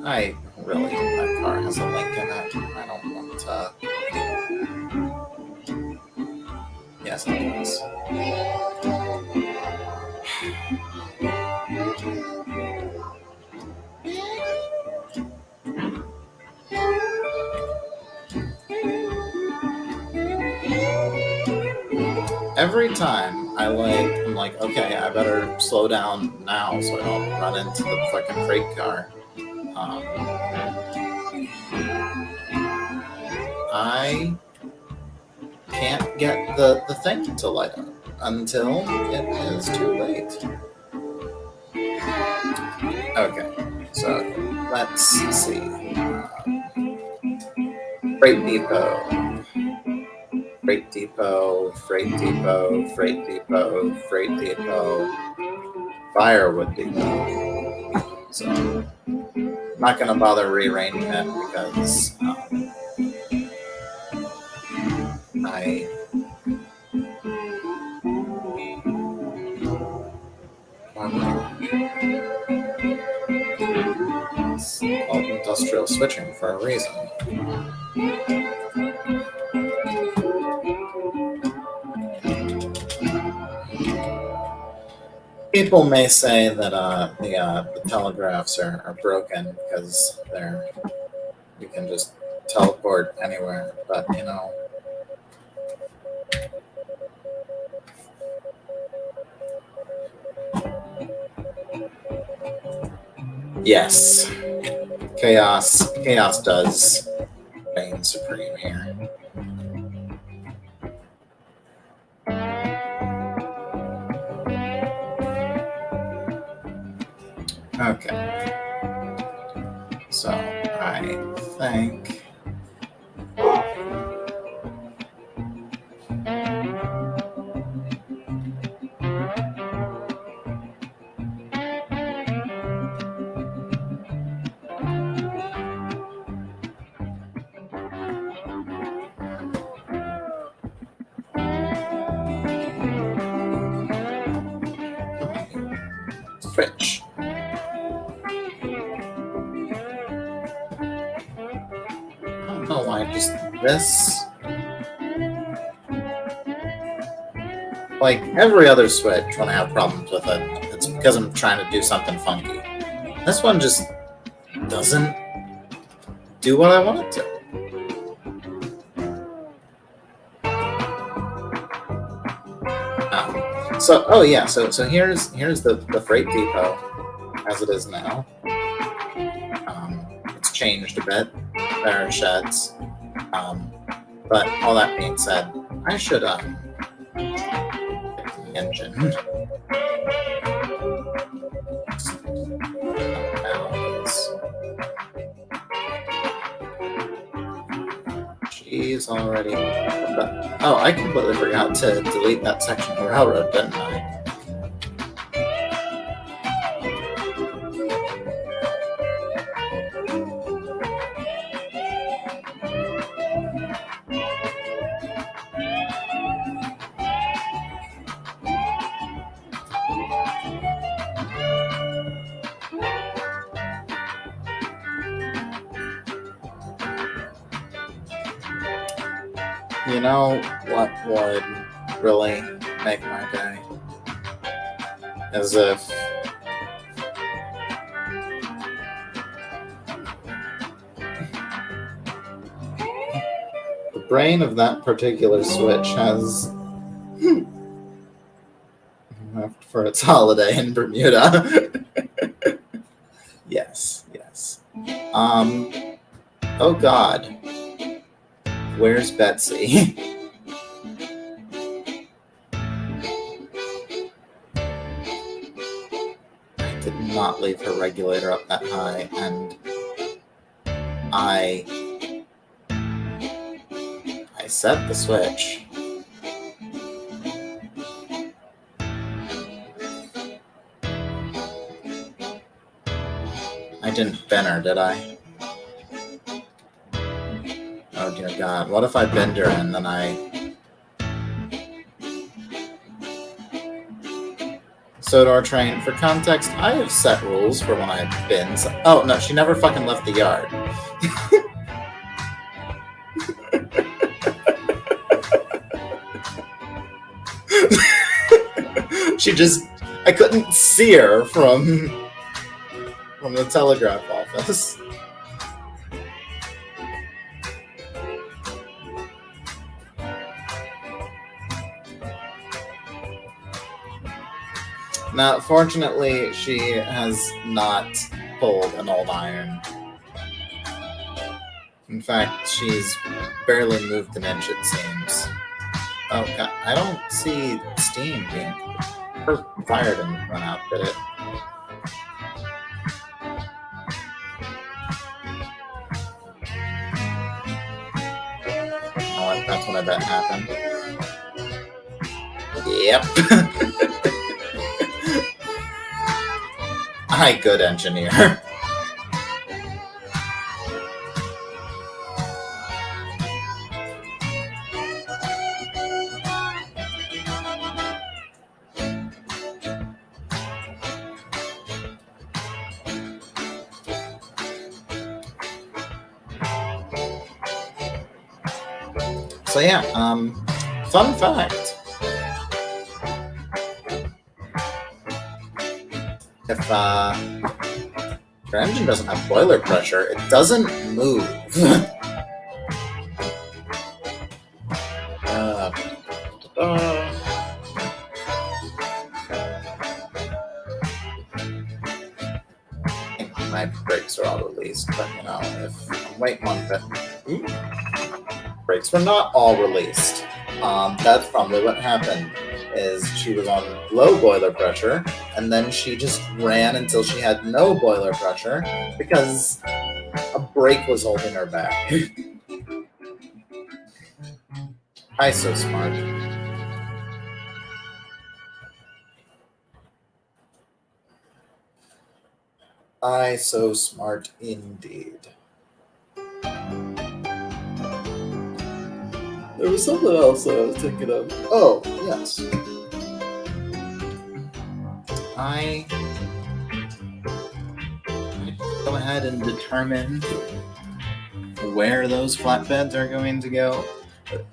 I really hope that car has a link in it. I don't want to. Yes, it does. Every time I'm like, okay, I better slow down now so I don't run into the fucking freight car. I can't get the thing to light up until it is too late. Okay, so let's see. Freight depot. Freight depot, freight depot, freight depot, freight depot, firewood depot. So I'm not going to bother rearranging it because it's called industrial switching for a reason. People may say that the telegraphs are broken because you can just teleport anywhere, but you know. Yes, chaos does reign supreme here. Okay. So I think Fridge. I don't know why just this. Like every other Switch, when I have problems with it, it's because I'm trying to do something funky. This one just doesn't do what I want it to. So here's the freight depot as it is now. It's changed a bit. There are sheds. But all that being said, I should get the engine. She's already. Oh, I completely forgot to delete that section of the railroad, didn't I? You know what would really make my day? As if the brain of that particular Switch has left for its holiday in Bermuda. Yes. Oh God. Where's Betsy? I did not leave her regulator up that high, and I set the switch. I didn't bin her, did I? Oh dear God, what if I binned her and then Sodor Train, for context, I have set rules for when I bin. Oh no, she never fucking left the yard. I couldn't see her from the telegraph office. Now, fortunately, she has not pulled an old iron. In fact, she's barely moved an inch, it seems. Oh God, I don't see steam being... Her fire didn't run out, did it? Oh, that's what I bet happened. Yep. Hi, good engineer. So yeah, fun fact. If your engine doesn't have boiler pressure, it doesn't move. My brakes are all released, but you know, if I'm waiting on it, brakes were not all released. That's probably what happened. Is she was on low boiler pressure, and then she just ran until she had no boiler pressure because a brake was holding her back. Hi, so smart. I so smart indeed. There was something else that I was thinking of. Oh, yes. I go ahead and determine where those flatbeds are going to go,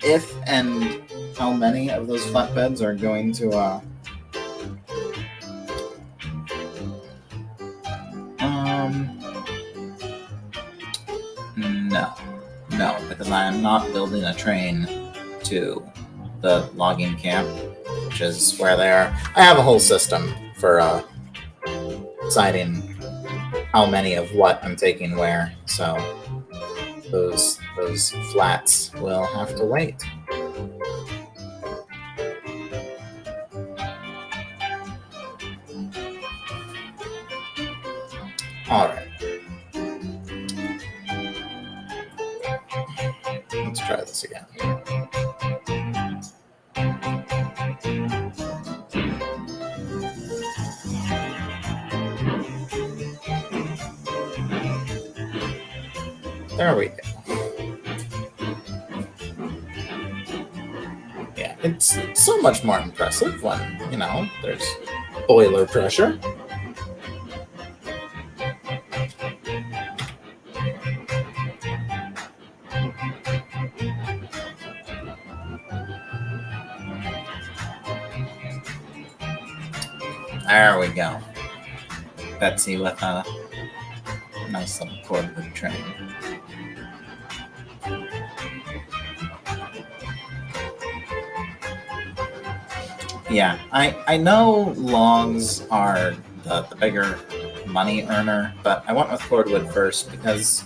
if and how many of those flatbeds are going to no, because I am not building a train to the logging camp, which is where they are. I have a whole system for deciding how many of what I'm taking where, so those flats will have to wait. All right. Let's try this again. There we go. Yeah, it's so much more impressive when, you know, there's boiler pressure. There we go. Betsy with a nice little cordwood train. Yeah, I know logs are the bigger money earner, but I went with cordwood first because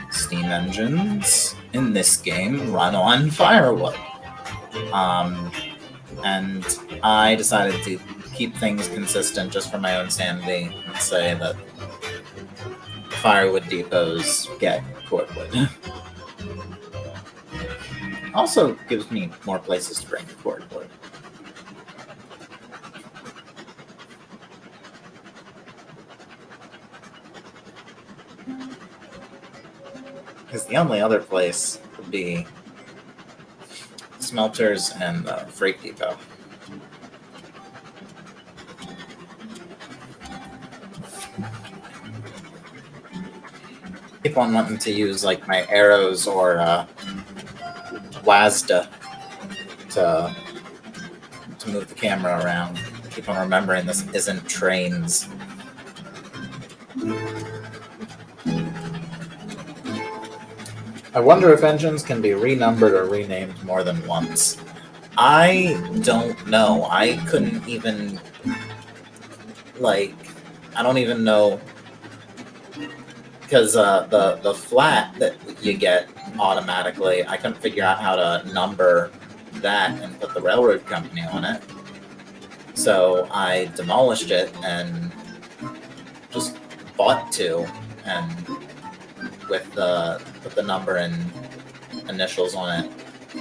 steam engines in this game run on firewood. And I decided to keep things consistent just for my own sanity and say that firewood depots get cordwood. Also gives me more places to bring the cordwood. Because the only other place would be smelters and the freight depot. Keep on wanting to use like my arrows or WASDA to move the camera around. Keep on remembering this isn't trains. I wonder if engines can be renumbered or renamed more than once. I don't know. I couldn't even, I don't even know, because the flat that you get automatically, I couldn't figure out how to number that and put the railroad company on it. So I demolished it and just bought two, and with the number and initials on it.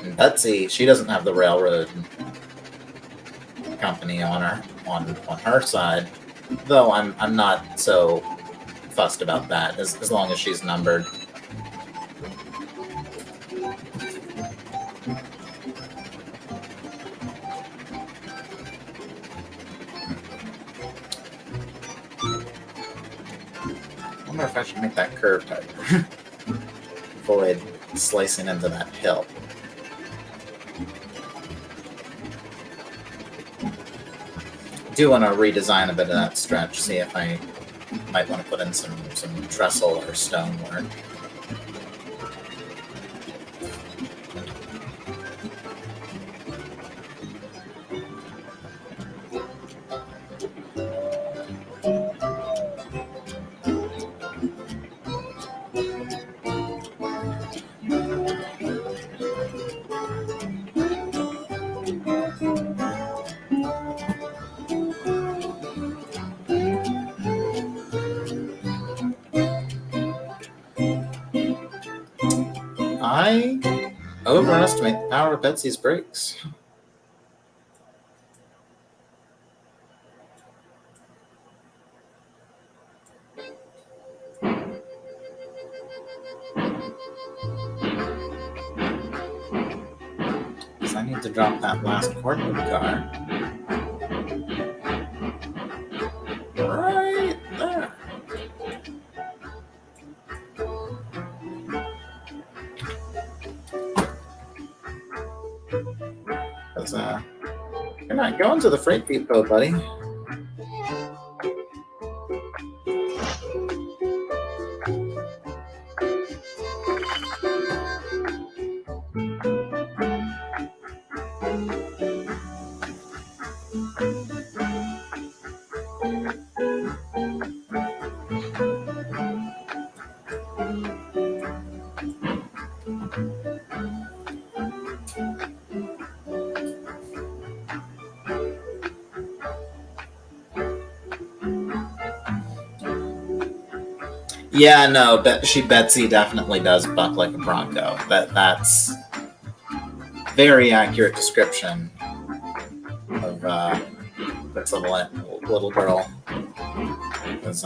And Betsy, she doesn't have the railroad company on her side, though I'm not so fussed about that as long as she's numbered. I wonder if I should make that curve tighter. Avoid slicing into that hill. do want to redesign a bit of that stretch. See if I might want to put in some trestle or stonework. I overestimate the power of Betsy's brakes. I need to drop that last cordwood car. Right there. Because, you're not going to the freight depot, buddy. Yeah, no, Betsy definitely does buck like a bronco. That's very accurate description of this little girl. Because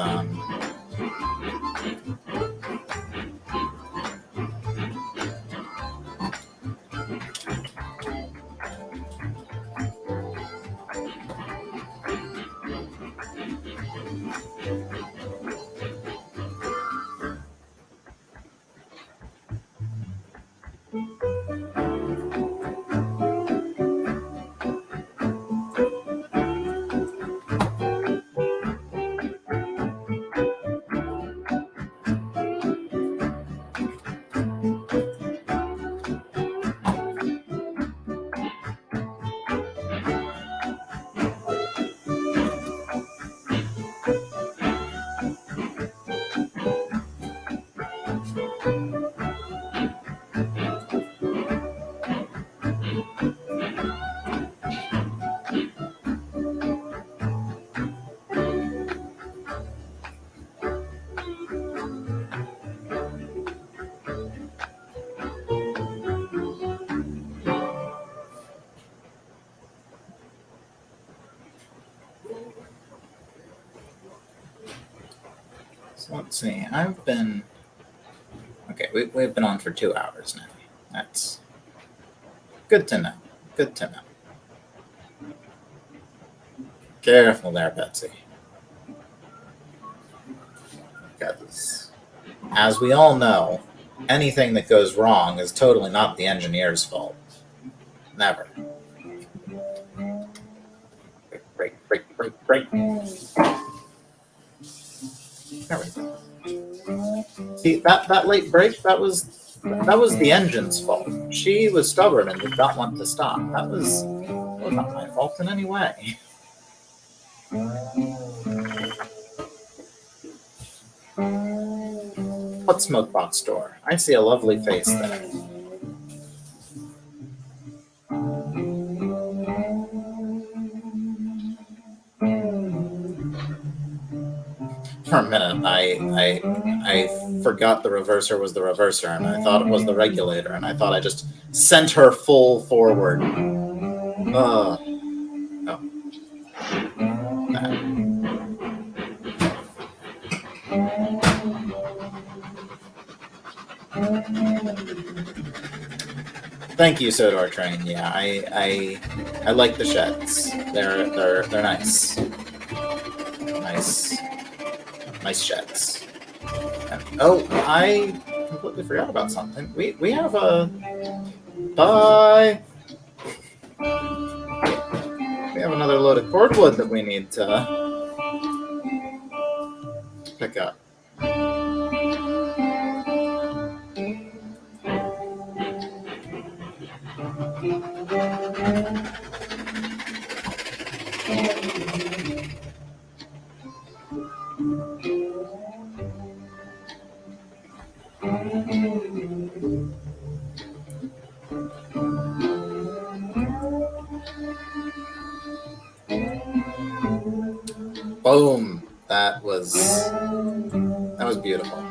so let's see. I've been we've been on for 2 hours now. That's good to know. Good to know. Careful there, Betsy. Because, as we all know, anything that goes wrong is totally not the engineer's fault. Never. Break. There we go. See, that late break, that was the engine's fault. She was stubborn and did not want to stop. That was not my fault in any way. What smoke box door? I see a lovely face there. For a minute, I forgot the reverser was the reverser, and I thought it was the regulator, and I thought I just sent her full forward. Oh. Thank you, Sodor Train. Yeah, I like the sheds. They're nice. Nice sheds. And, I completely forgot about something. We have a we we have another load of cordwood that we need to pick up. Boom! That was beautiful.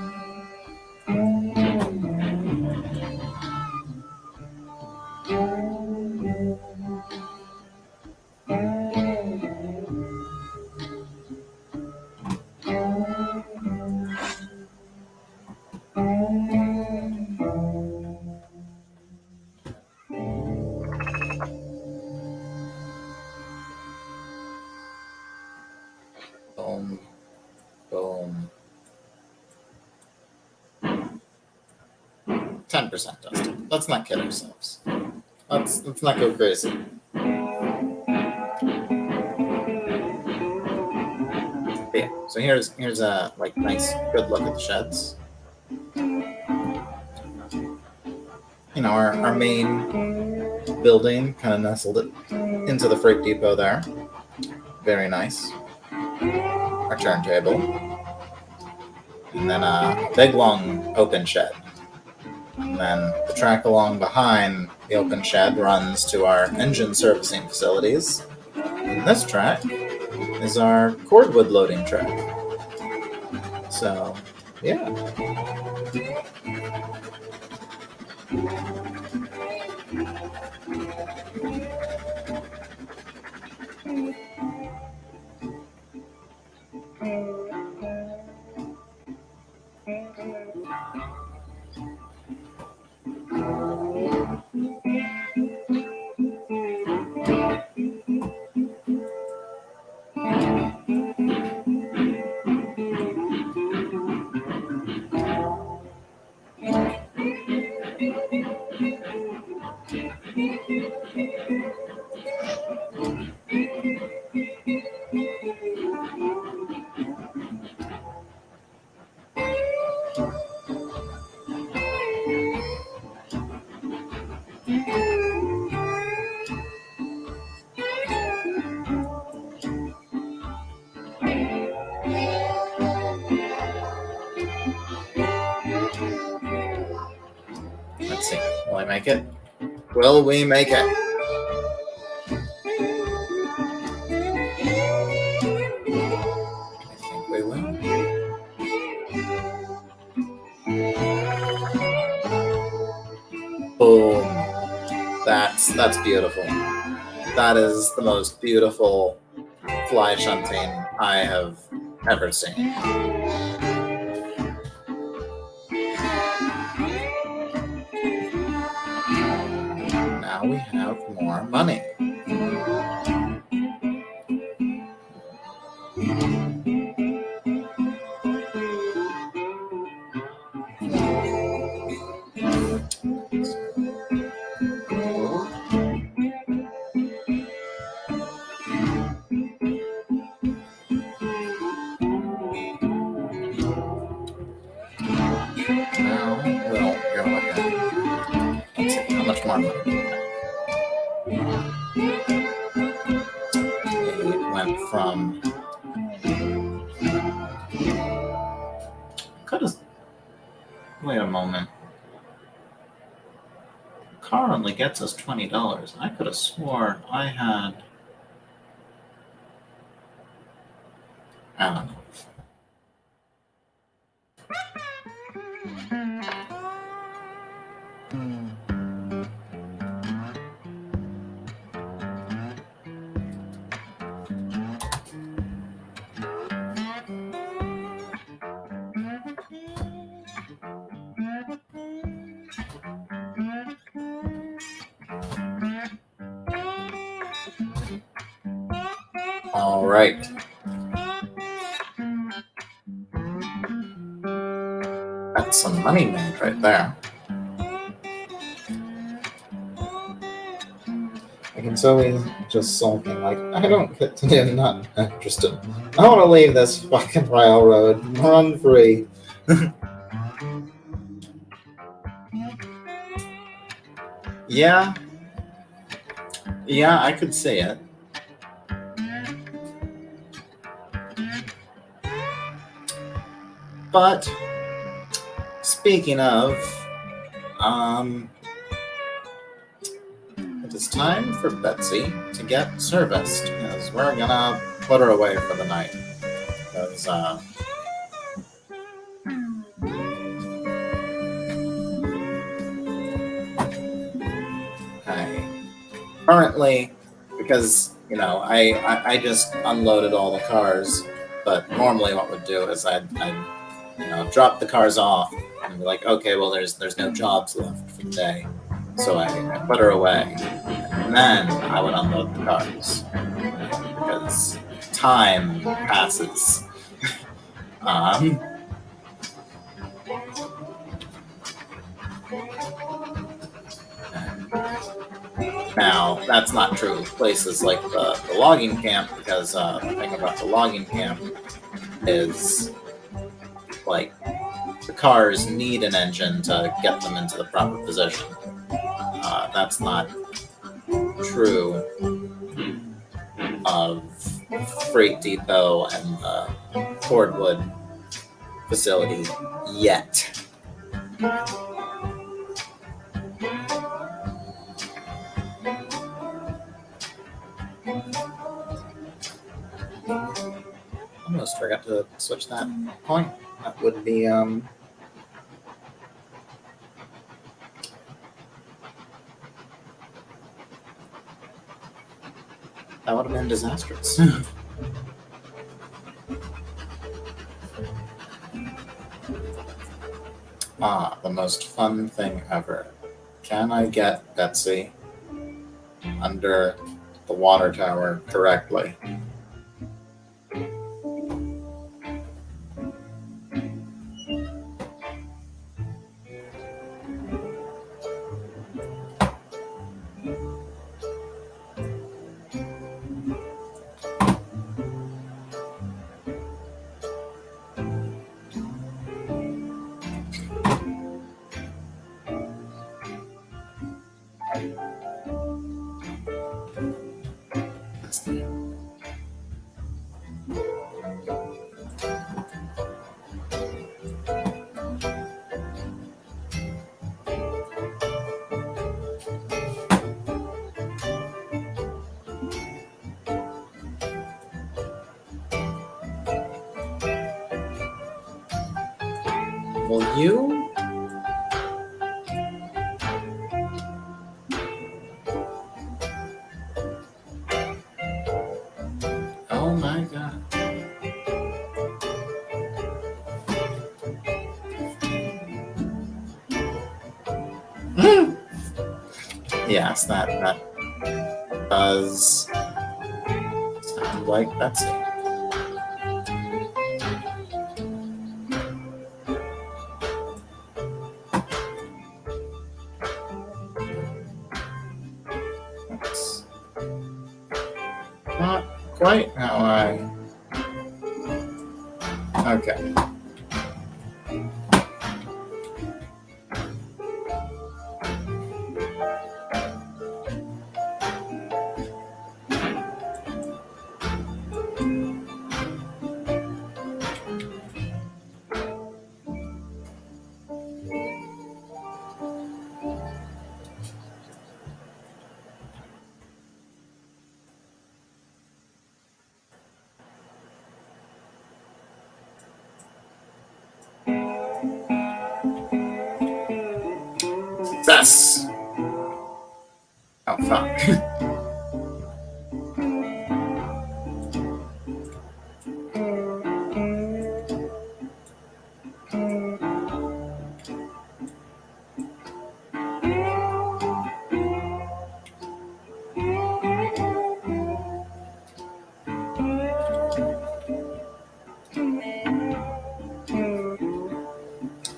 Boom. Boom. 10% dusted. Let's not kid ourselves. Let's not go crazy. But yeah, so here's a like nice good look at the sheds. You know, our main building kind of nestled it into the freight depot there. Very nice. Our turntable. And then a big long open shed. And then the track along behind the open shed runs to our engine servicing facilities. And this track is our cordwood loading track. So, yeah. Let's see. Will I make it? Will we make it? I think we will. Boom. That's beautiful. That is the most beautiful fly shunting I have ever seen. Now we have more money. From wait a moment. Car only gets us $20. I could have swore I had. I don't know. All right. That's some money made right there. I can And Zoe's just sulking, like, I don't get to do, not interested. I want to leave this fucking railroad. Run free. Yeah. Yeah, I could see it. But speaking of, it is time for Betsy to get serviced, because we're gonna put her away for the night. Because, currently, because, I just unloaded all the cars, but normally what we'd do is I'd drop the cars off and be like, okay, well, there's no jobs left for the day. So I put her away, and then I would unload the cars, because time passes. Now, that's not true of places like the logging camp, because the thing about the logging camp is, like, the cars need an engine to get them into the proper position. That's not true of Freight Depot and the Fordwood facility yet. Almost forgot to switch that point. That would be that would have been disastrous. The most fun thing ever. Can I get Betsy under the water tower correctly? Will you? Oh my god. Yes, that does sound like Betsy. That's not quite how I... Okay. Success! Oh, fuck.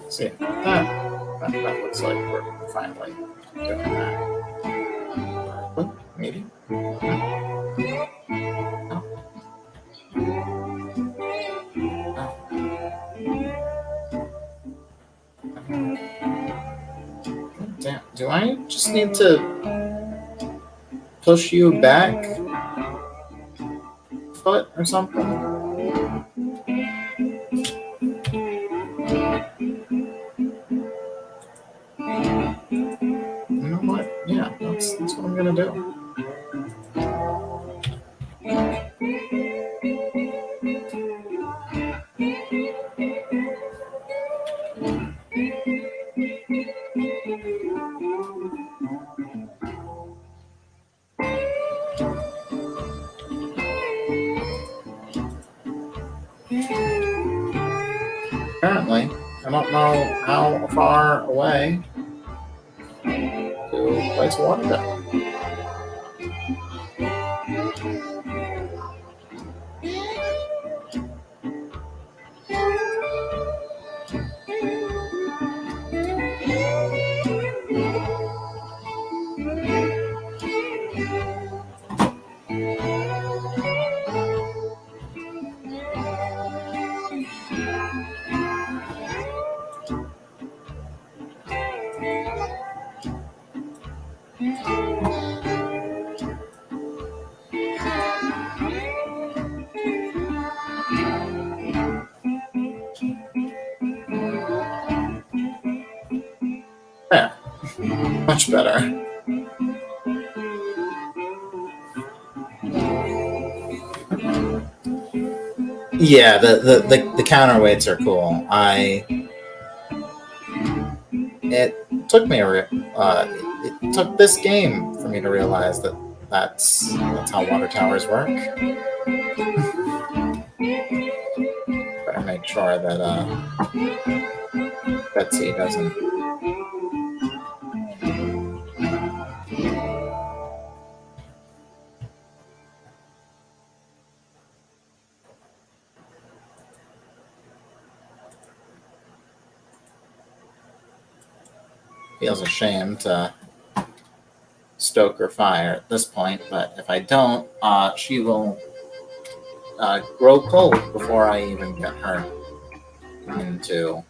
See, that looks like we're finally doing that. Maybe. just need to push you back foot or something. You know what? Yeah, that's what I'm gonna do. Apparently, I don't know how far away to place water go. There. Much better. Yeah, the counterweights are cool. It took me it took this game for me to realize that that's how water towers work. Better make sure that Betsy doesn't. Feels ashamed to stoke her fire at this point, but if I don't, she will grow cold before I even get her into.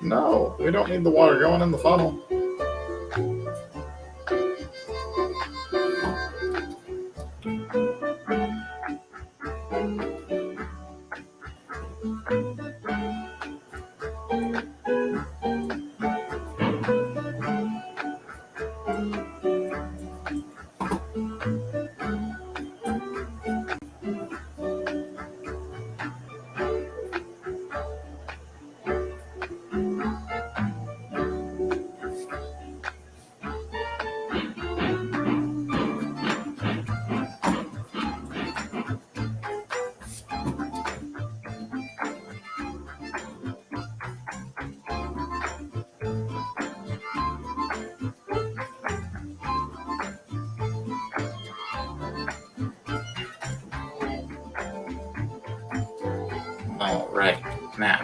No, we don't need the water going in the funnel. All right, now.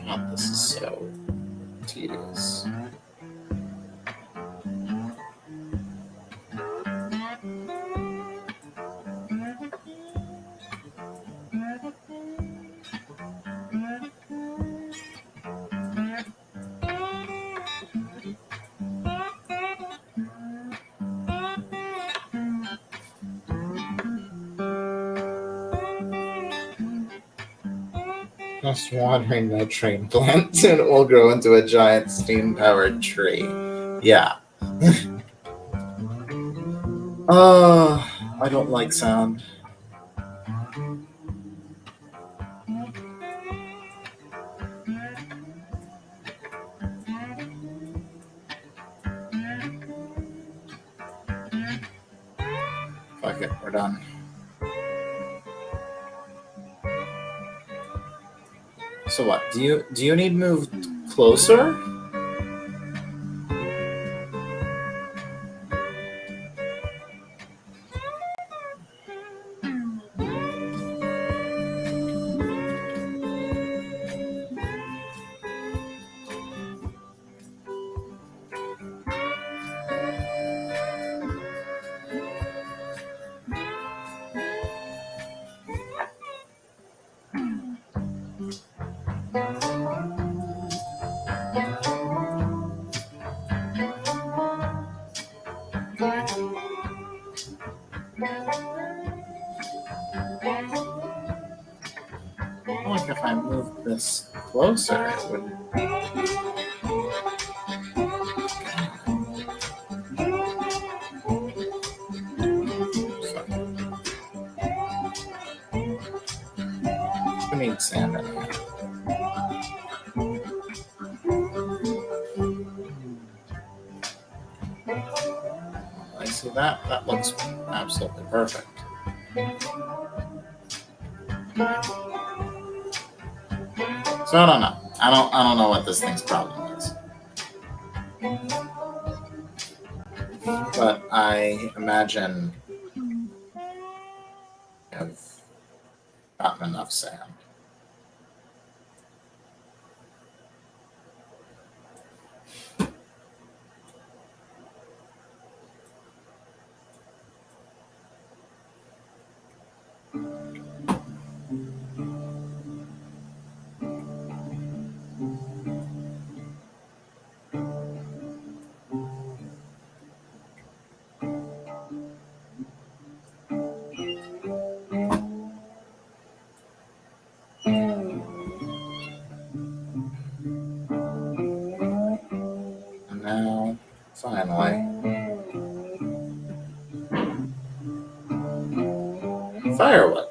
God, this is so tedious. Just watering my train plant and it will grow into a giant steam-powered tree. Yeah. I don't like sound. Fuck it, we're done. So what? Do you need moved closer? Like if I moved this closer, it would. We need sand in here. I see that. That looks absolutely perfect. So I don't know. I don't know what this thing's problem is. But I imagine I've gotten enough sand. And now, finally, firewood.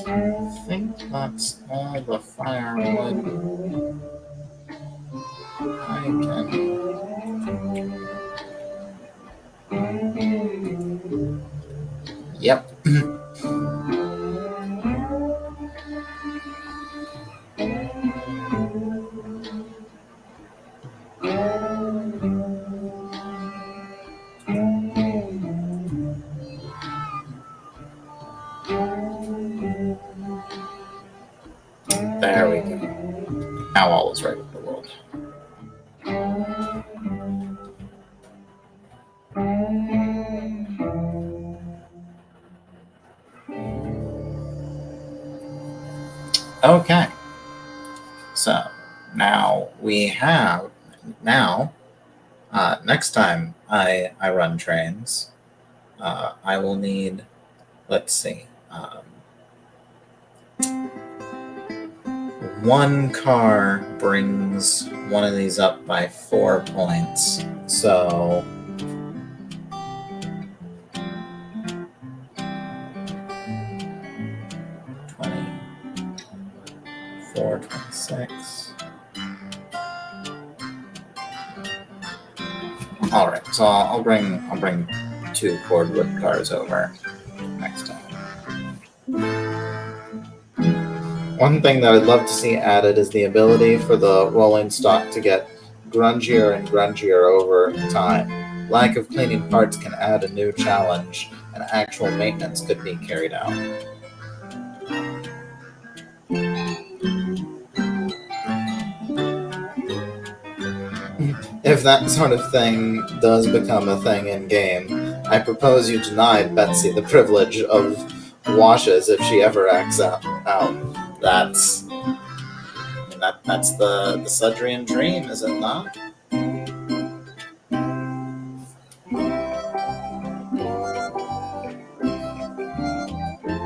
I think that's all the firewood I can. Yep. There we go. Now all is right in the world. Okay. So now we have next time I run trains, I will need, let's see, one car brings one of these up by 4 points. So 24, 26. All right, so I'll bring 2 cordwood cars over next time. One thing that I'd love to see added is the ability for the rolling stock to get grungier and grungier over time. Lack of cleaning parts can add a new challenge, and actual maintenance could be carried out. If that sort of thing does become a thing in game, I propose you deny Betsy the privilege of washes if she ever acts out. That's the Sudrian dream, is it not?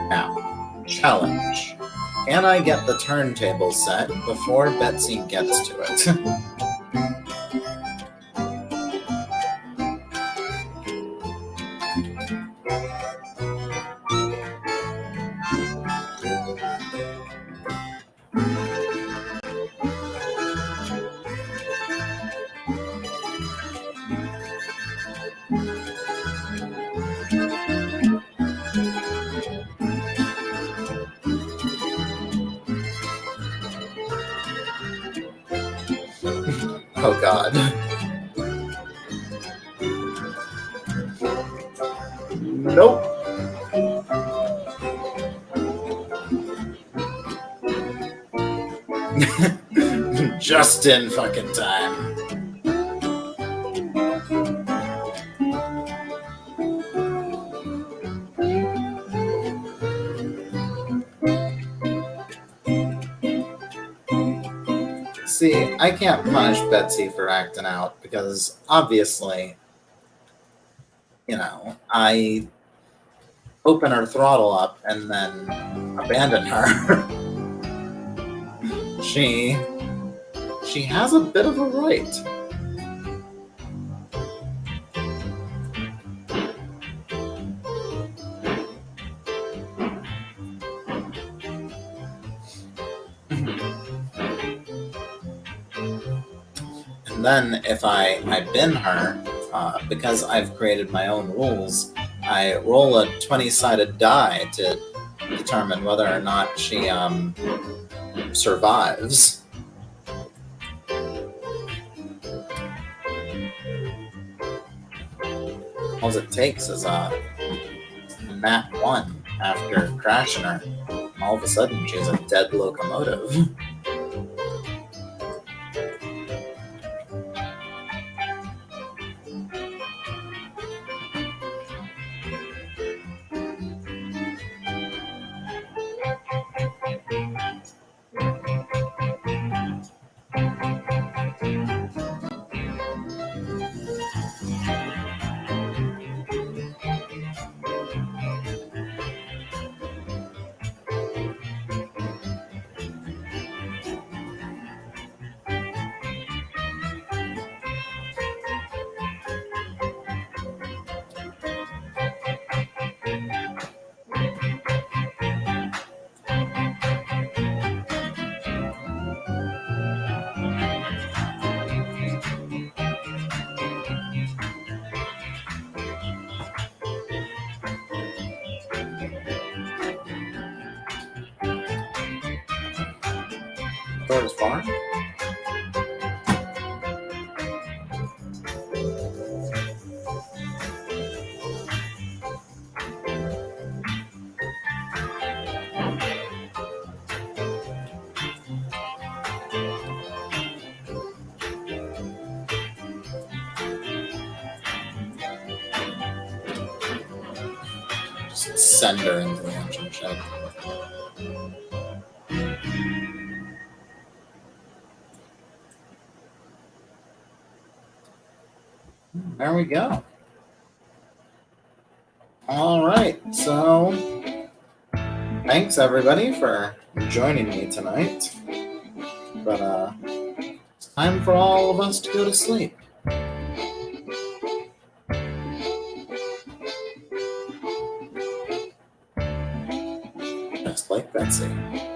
Now, challenge. Can I get the turntable set before Betsy gets to it? Oh God. Nope. Just in fucking time. See, I can't punish Betsy for acting out because obviously, I open her throttle up and then abandon her. She has a bit of a right. And then if I bin her, because I've created my own rules, I roll a 20-sided die to determine whether or not she survives. All it takes is a nat 1 after crashing her. All of a sudden, she's a dead locomotive. Towards farm? Just send her into the engine shed. There we go. All right, so thanks everybody for joining me tonight. but it's time for all of us to go to sleep. Just like Betsy.